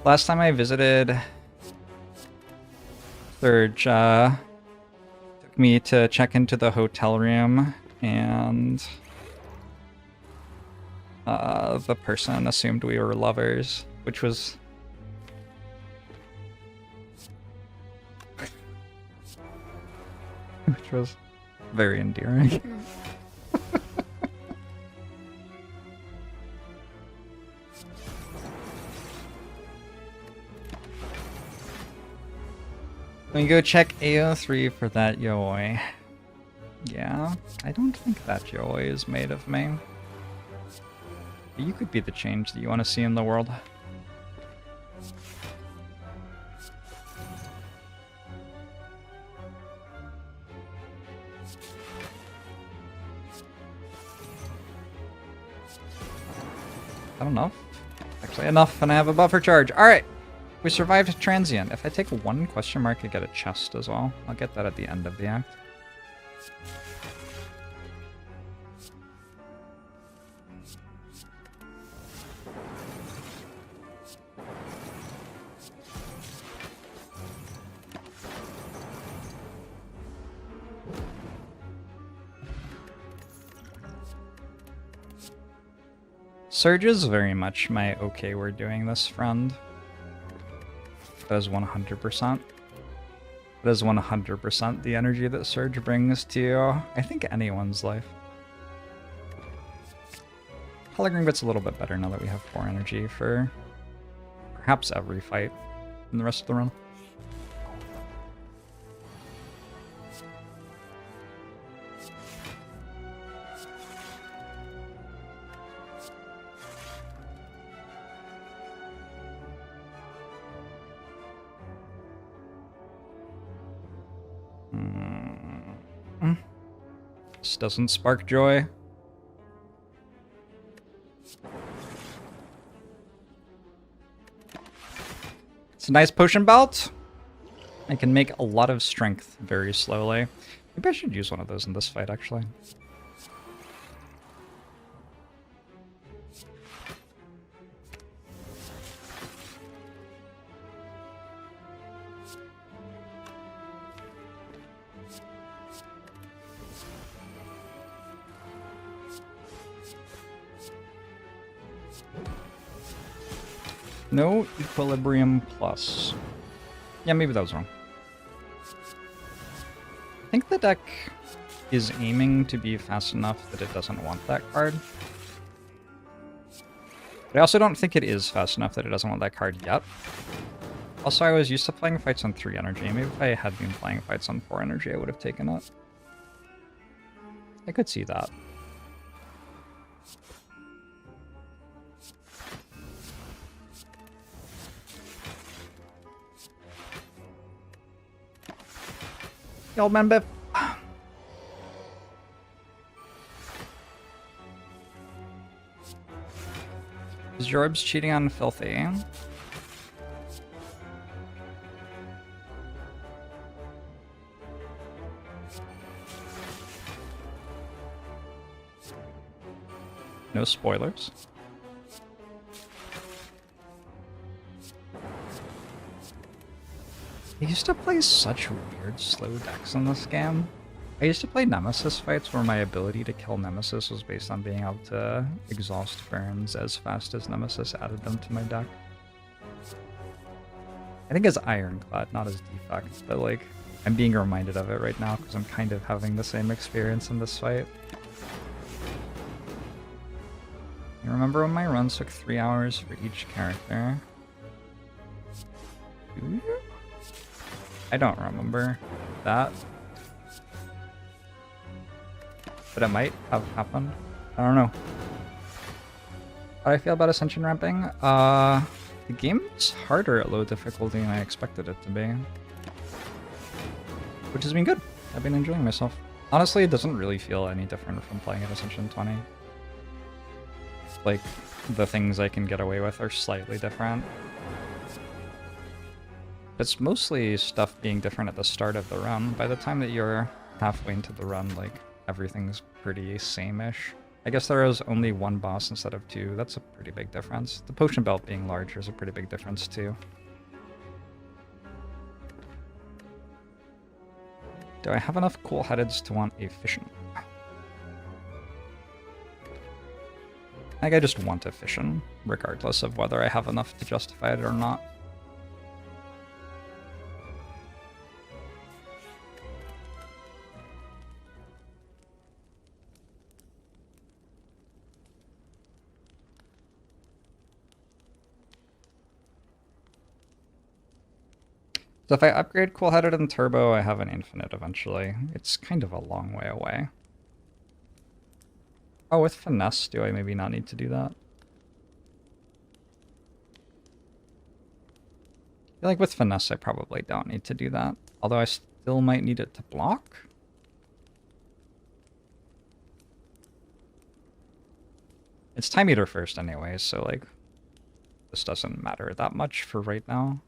Last time I visited Serge took me to check into the hotel room, and the person assumed we were lovers, which was very endearing. We go check AO3 for that Yoi. Yeah, I don't think that Yoi is made of me. But you could be the change that you want to see in the world. I don't know. Actually enough, and I have a buffer charge. Alright. We survived transient. If I take one question mark, I get a chest as well. I'll get that at the end of the act. Serge is very much my okay, we're doing this friend. That is 100%. That is 100% the energy that Serge brings to, I think, anyone's life. Hologram gets a little bit better now that we have 4 energy for perhaps every fight in the rest of the run. This doesn't spark joy. It's a nice potion belt. I can make a lot of strength very slowly. Maybe I should use one of those in this fight, actually. No equilibrium plus. Yeah, maybe that was wrong. I think the deck is aiming to be fast enough that it doesn't want that card. But I also don't think it is fast enough that it doesn't want that card yet. Also, I was used to playing fights on 3 energy. Maybe if I had been playing fights on 4 energy, I would have taken it. I could see that. Old man Biff. Is Jorbs cheating on Filthy? No spoilers. I used to play such weird slow decks in this game. I used to play Nemesis fights where my ability to kill Nemesis was based on being able to exhaust burns as fast as Nemesis added them to my deck. I think as Ironclad, not as Defect, but like, I'm being reminded of it right now because I'm kind of having the same experience in this fight. You remember when my runs took 3 hours for each character? Do you? I don't remember that. But it might have happened. I don't know. How do I feel about Ascension ramping? The game's harder at low difficulty than I expected it to be. Which has been good. I've been enjoying myself. Honestly, it doesn't really feel any different from playing at Ascension 20. Like, the things I can get away with are slightly different. It's mostly stuff being different at the start of the run. By the time that you're halfway into the run, like, everything's pretty same-ish. I guess there is only one boss instead of two. That's a pretty big difference. The potion belt being larger is a pretty big difference, too. Do I have enough cool-headeds to want a fission? I think I just want a fission, regardless of whether I have enough to justify it or not. So if I upgrade cool-headed and turbo, I have an infinite eventually. It's kind of a long way away. Oh, with finesse, do I maybe not need to do that? I feel like with finesse, I probably don't need to do that. Although I still might need it to block. It's time eater first anyway, so like, this doesn't matter that much for right now.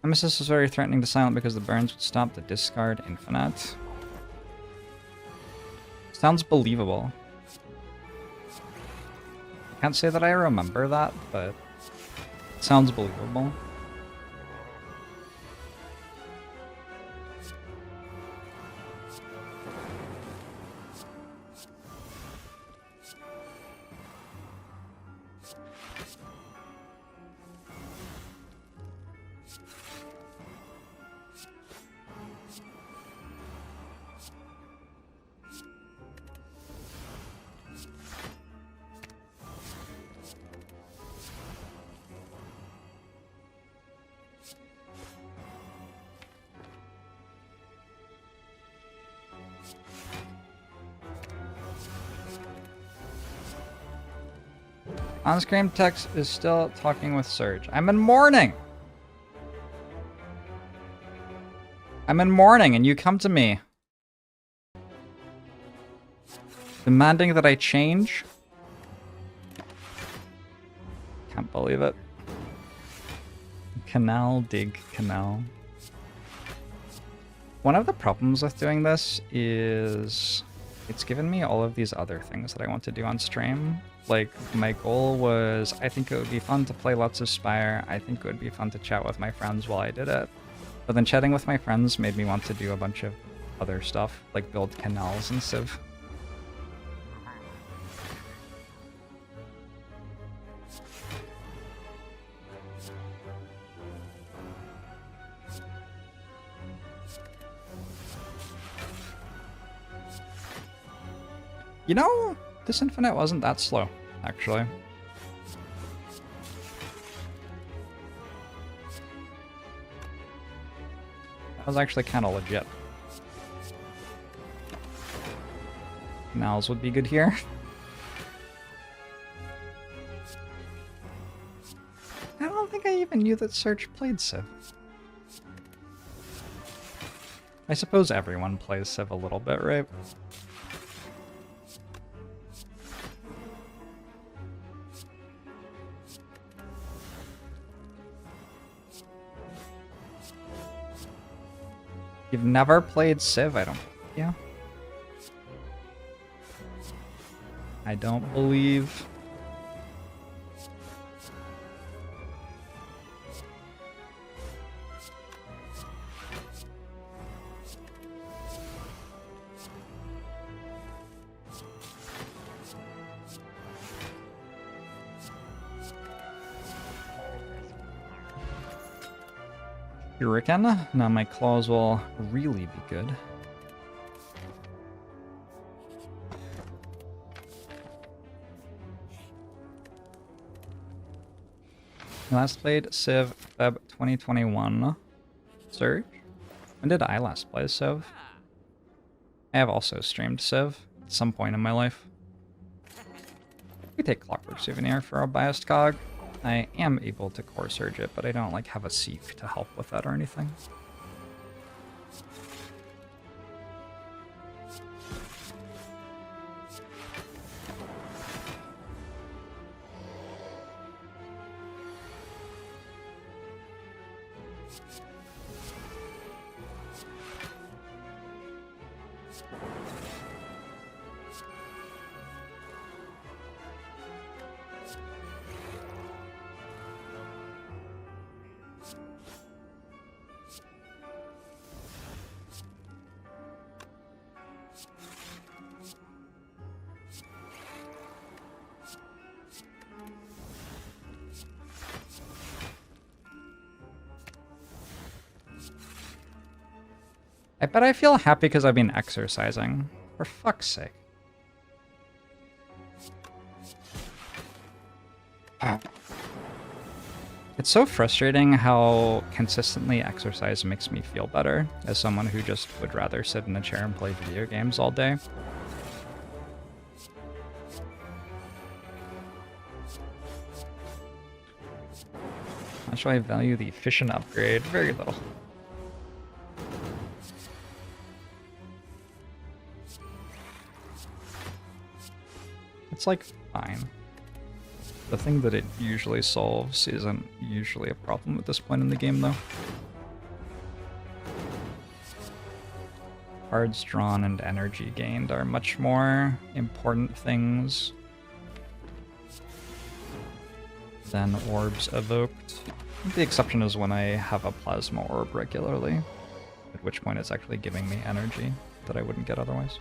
Nemesis was very threatening to silent because the burns would stop the discard infinite. Sounds believable. I can't say that I remember that, but it sounds believable. On-screen text is still talking with Serge. I'm in mourning! I'm in mourning and you come to me. Demanding that I change? Can't believe it. Canal, dig, canal. One of the problems with doing this is it's given me all of these other things that I want to do on stream. Like, my goal was, I think it would be fun to play lots of Spire. I think it would be fun to chat with my friends while I did it. But then chatting with my friends made me want to do a bunch of other stuff, like build canals and Civ. You know, this infinite wasn't that slow, actually. That was actually kind of legit. Canals would be good here. I don't think I even knew that Serge played Civ. I suppose everyone plays Civ a little bit, right? You've never played Civ, I don't... Yeah. I don't believe... Hurricane. Now my claws will really be good. Last played Civ Feb 2021. Serge? When did I last play Civ? I have also streamed Civ at some point in my life. We take Clockwork Souvenir for a biased cog. I am able to core surge it, but I don't like have a seek to help with that or anything. I bet I feel happy because I've been exercising. For fuck's sake. It's so frustrating how consistently exercise makes me feel better as someone who just would rather sit in a chair and play video games all day. How much do I value the efficient upgrade? Very little. It's like fine. The thing that it usually solves isn't usually a problem at this point in the game, though. Cards drawn and energy gained are much more important things than orbs evoked. The exception is when I have a plasma orb regularly, at which point it's actually giving me energy that I wouldn't get otherwise.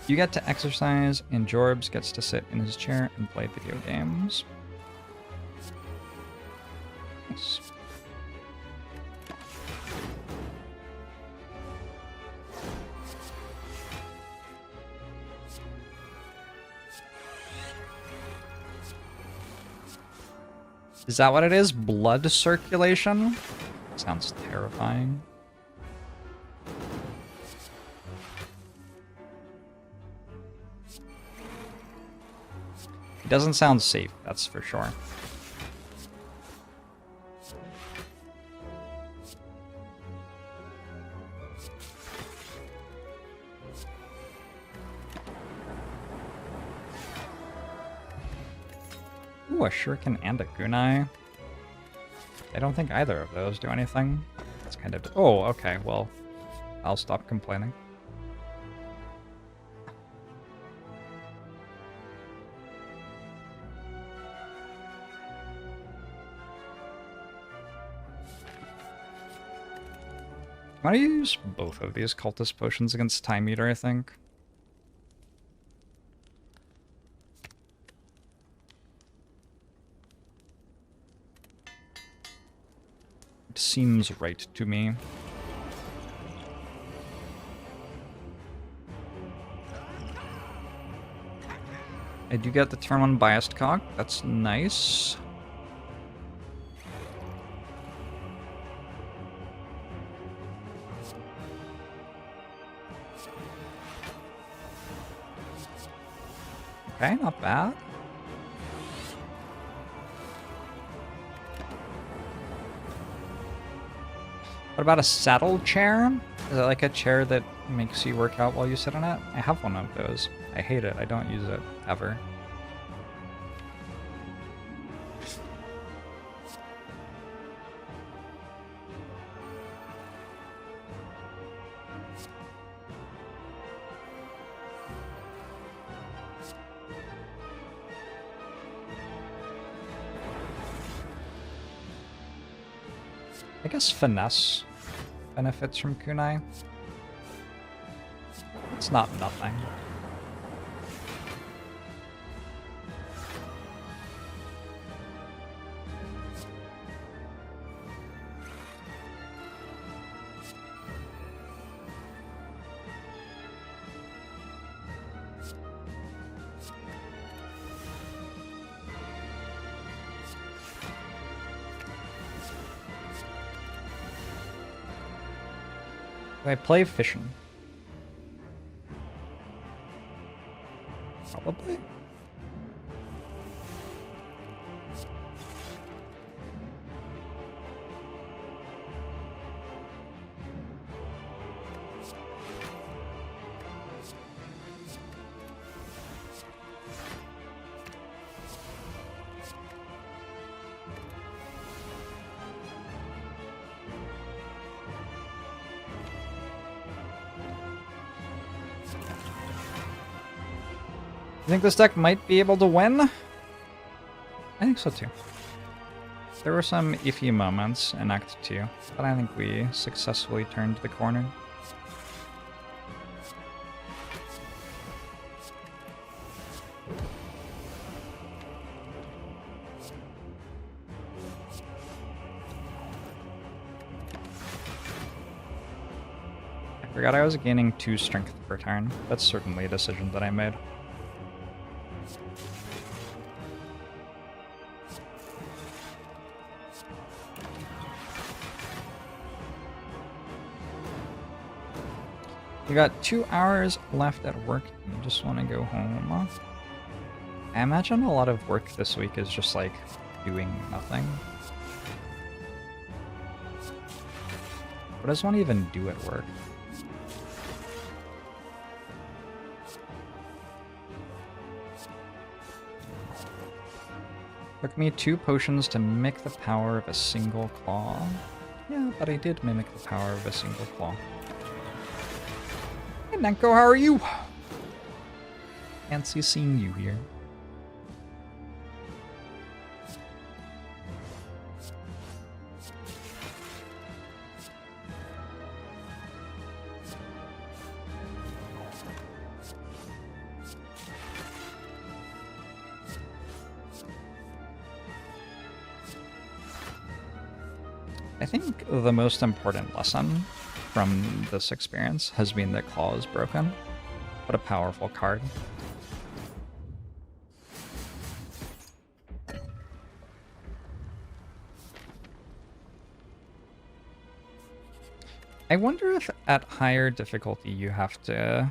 You get to exercise, and Jorbs gets to sit in his chair and play video games. Nice. Is that what it is? Blood circulation? Sounds terrifying. It doesn't sound safe, that's for sure. Ooh, a shuriken and a kunai. I don't think either of those do anything. It's kind of... Oh, okay, well, I'll stop complaining. Why do you use both of these cultist potions against Time Eater, I think? It seems right to me. I do get the turn 1 biased cog. That's nice. Okay, not bad. What about a saddle chair? Is it like a chair that makes you work out while you sit on it? I have one of those. I hate it. I don't use it ever. I guess finesse benefits from kunai. It's not nothing. Do I play fishing? Probably. You think this deck might be able to win? I think so too. There were some iffy moments in Act 2, but I think we successfully turned the corner. I forgot I was gaining 2 strength per turn. That's certainly a decision that I made. You got 2 hours left at work and you just want to go home. I imagine a lot of work this week is just like doing nothing. What does one even do at work? Took me 2 potions to mimic the power of a single claw. Yeah, but I did mimic the power of a single claw. Hey Nenko, how are you? Fancy seeing you here. I think the most important lesson from this experience has been that Claw is broken. What a powerful card. I wonder if at higher difficulty you have to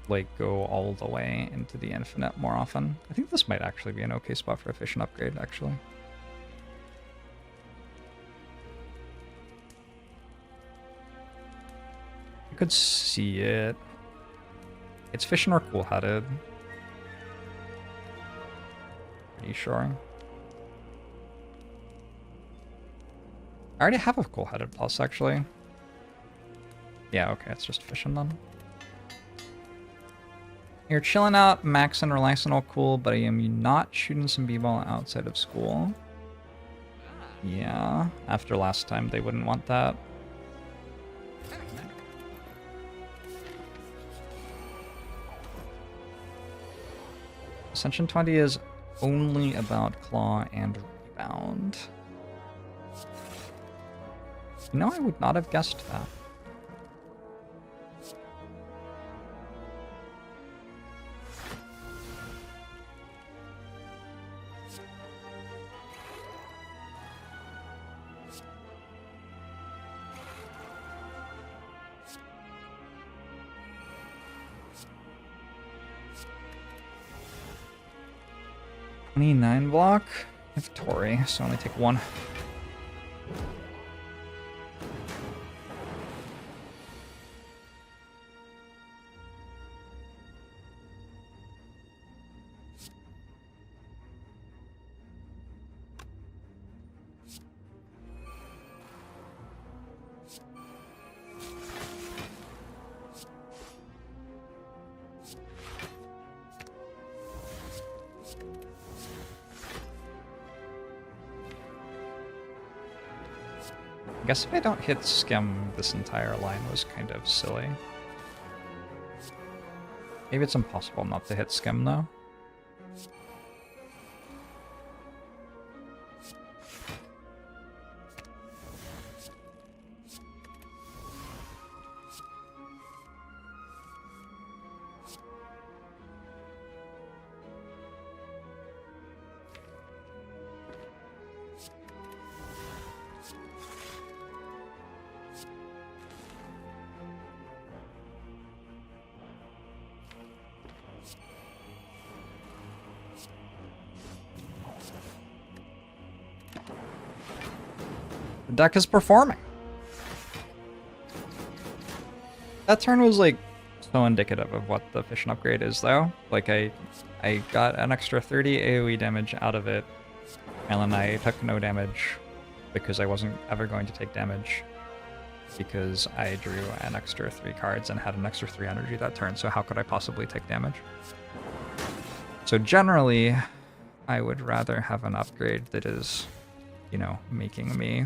like go all the way into the infinite more often. I think this might actually be an okay spot for a efficient upgrade, actually. You could see it. It's Fission or Cool-Headed. Pretty sure. I already have a Cool-Headed Plus, actually. Yeah, okay, it's just Fission then. You're chilling out, Max and relaxing all cool, but I am not shooting some b-ball outside of school. Yeah, after last time they wouldn't want that. Ascension 20 is only about Claw and Rebound. You know, I would not have guessed that. $29 block. I have Tori, so I only take 1. I guess if I don't hit Skim, this entire line was kind of silly. Maybe it's impossible not to hit Skim, though. The deck is performing. That turn was like so indicative of what the efficient upgrade is though. Like I got an extra 30 AoE damage out of it, and then I took no damage because I wasn't ever going to take damage because I drew an extra 3 cards and had an extra 3 energy that turn, so how could I possibly take damage? So generally, I would rather have an upgrade that is, you know, making me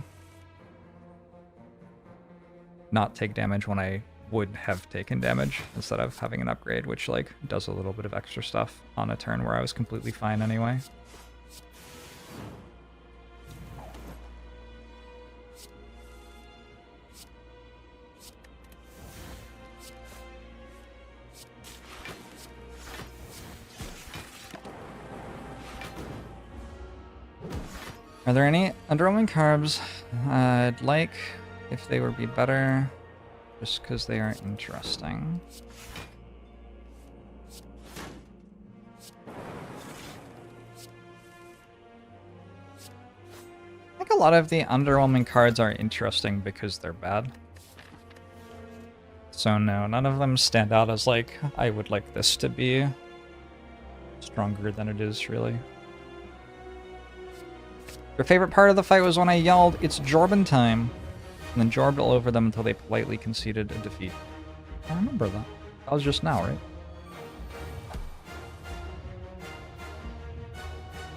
not take damage when I would have taken damage, instead of having an upgrade which like does a little bit of extra stuff on a turn where I was completely fine anyway. Are there any underwhelming carbs I'd like if they would be better, just because they are interesting? I think a lot of the underwhelming cards are interesting because they're bad. So no, none of them stand out as like, I would like this to be stronger than it is, really. Your favorite part of the fight was when I yelled, "It's Jorbin time," and then jorbed all over them until they politely conceded a defeat. I remember that. That was just now, right?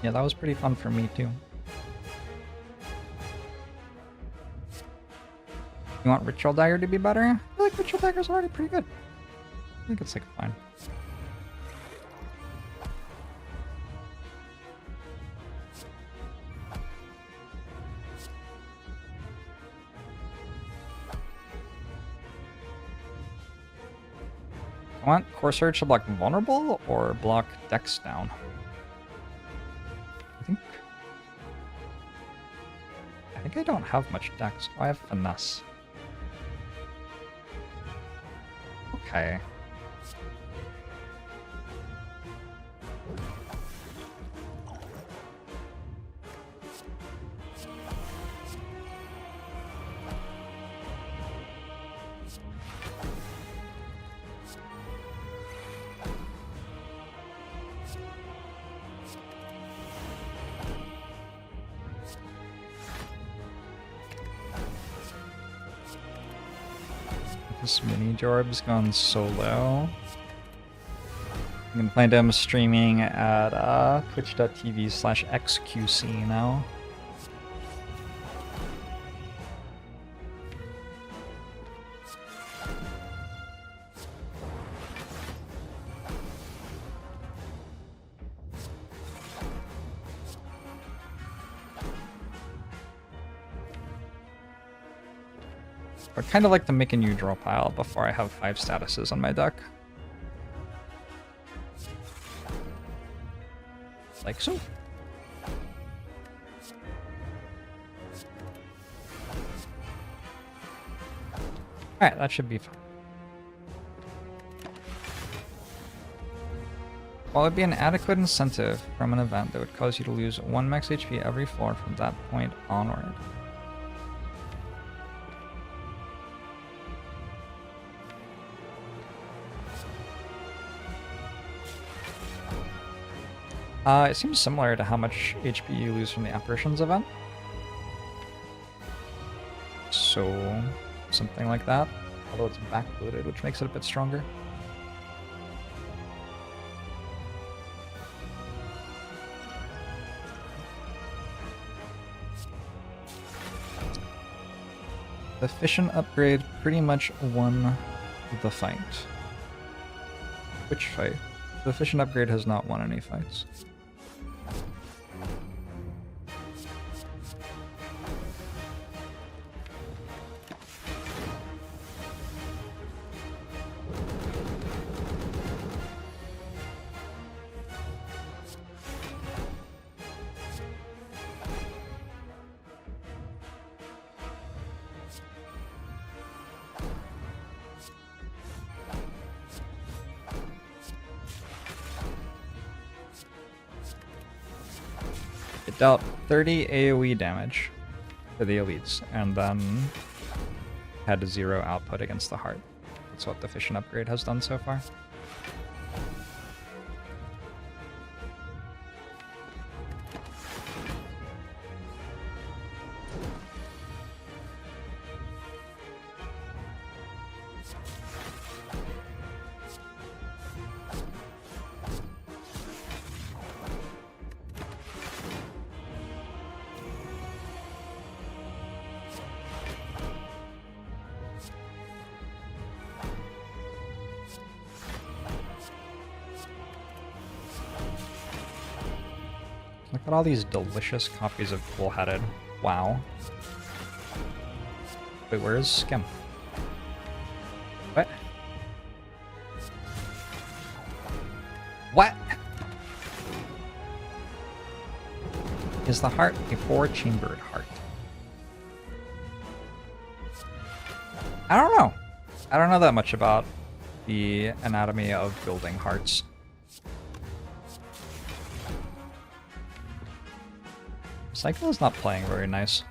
Yeah, that was pretty fun for me, too. You want Ritual Dagger to be better? I feel like Ritual Dagger's already pretty good. I think it's like fine. I want Core Surge to block Vulnerable or block Dex down. I think I don't have much Dex. Oh, I have Finesse. Okay. This mini Jorb's gone solo. You can find him streaming at twitch.tv/xqc now. I'd kind of like to make a new draw pile before I have 5 statuses on my deck. Like so. Alright, that should be fine. While it would be an adequate incentive from an event that would cause you to lose 1 max HP every floor from that point onward. It seems similar to how much HP you lose from the Apparitions event. So, something like that. Although it's backloaded, which makes it a bit stronger. The Efficient upgrade pretty much won the fight. Which fight? The Efficient upgrade has not won any fights. It dealt 30 AoE damage. for the elites, and then had 0 output against the heart. That's what the Fission upgrade has done so far. Look at all these delicious copies of Bullheaded. Wow. Wait, where is Skim? What? What? Is the heart a 4-chambered heart? I don't know. I don't know that much about the anatomy of building hearts. Cycle is not playing very nice.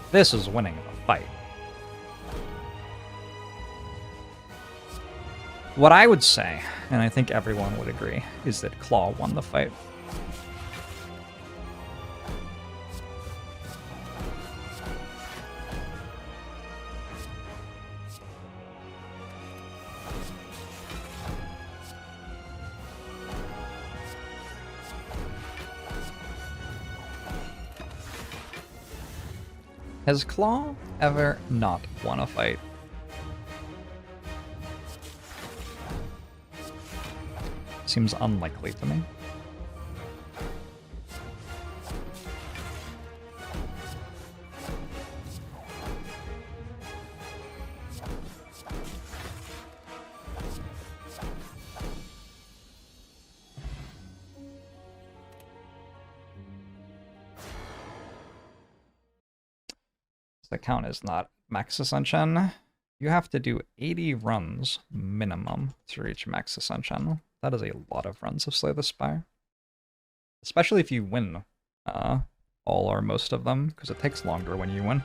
This is winning the fight. What I would say, and I think everyone would agree, is that Claw won the fight. Has Claw ever not won a fight? Seems unlikely to me. The count is not max ascension. You have to do 80 runs minimum to reach max ascension. That is a lot of runs of Slay the Spire. Especially if you win all or most of them, because it takes longer when you win.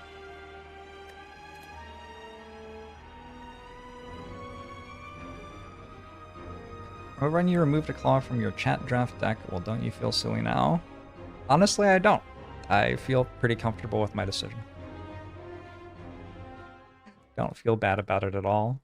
Remember when you removed a Claw from your chat draft deck? Well, don't you feel silly now? Honestly, I don't. I feel pretty comfortable with my decision. Don't feel bad about it at all.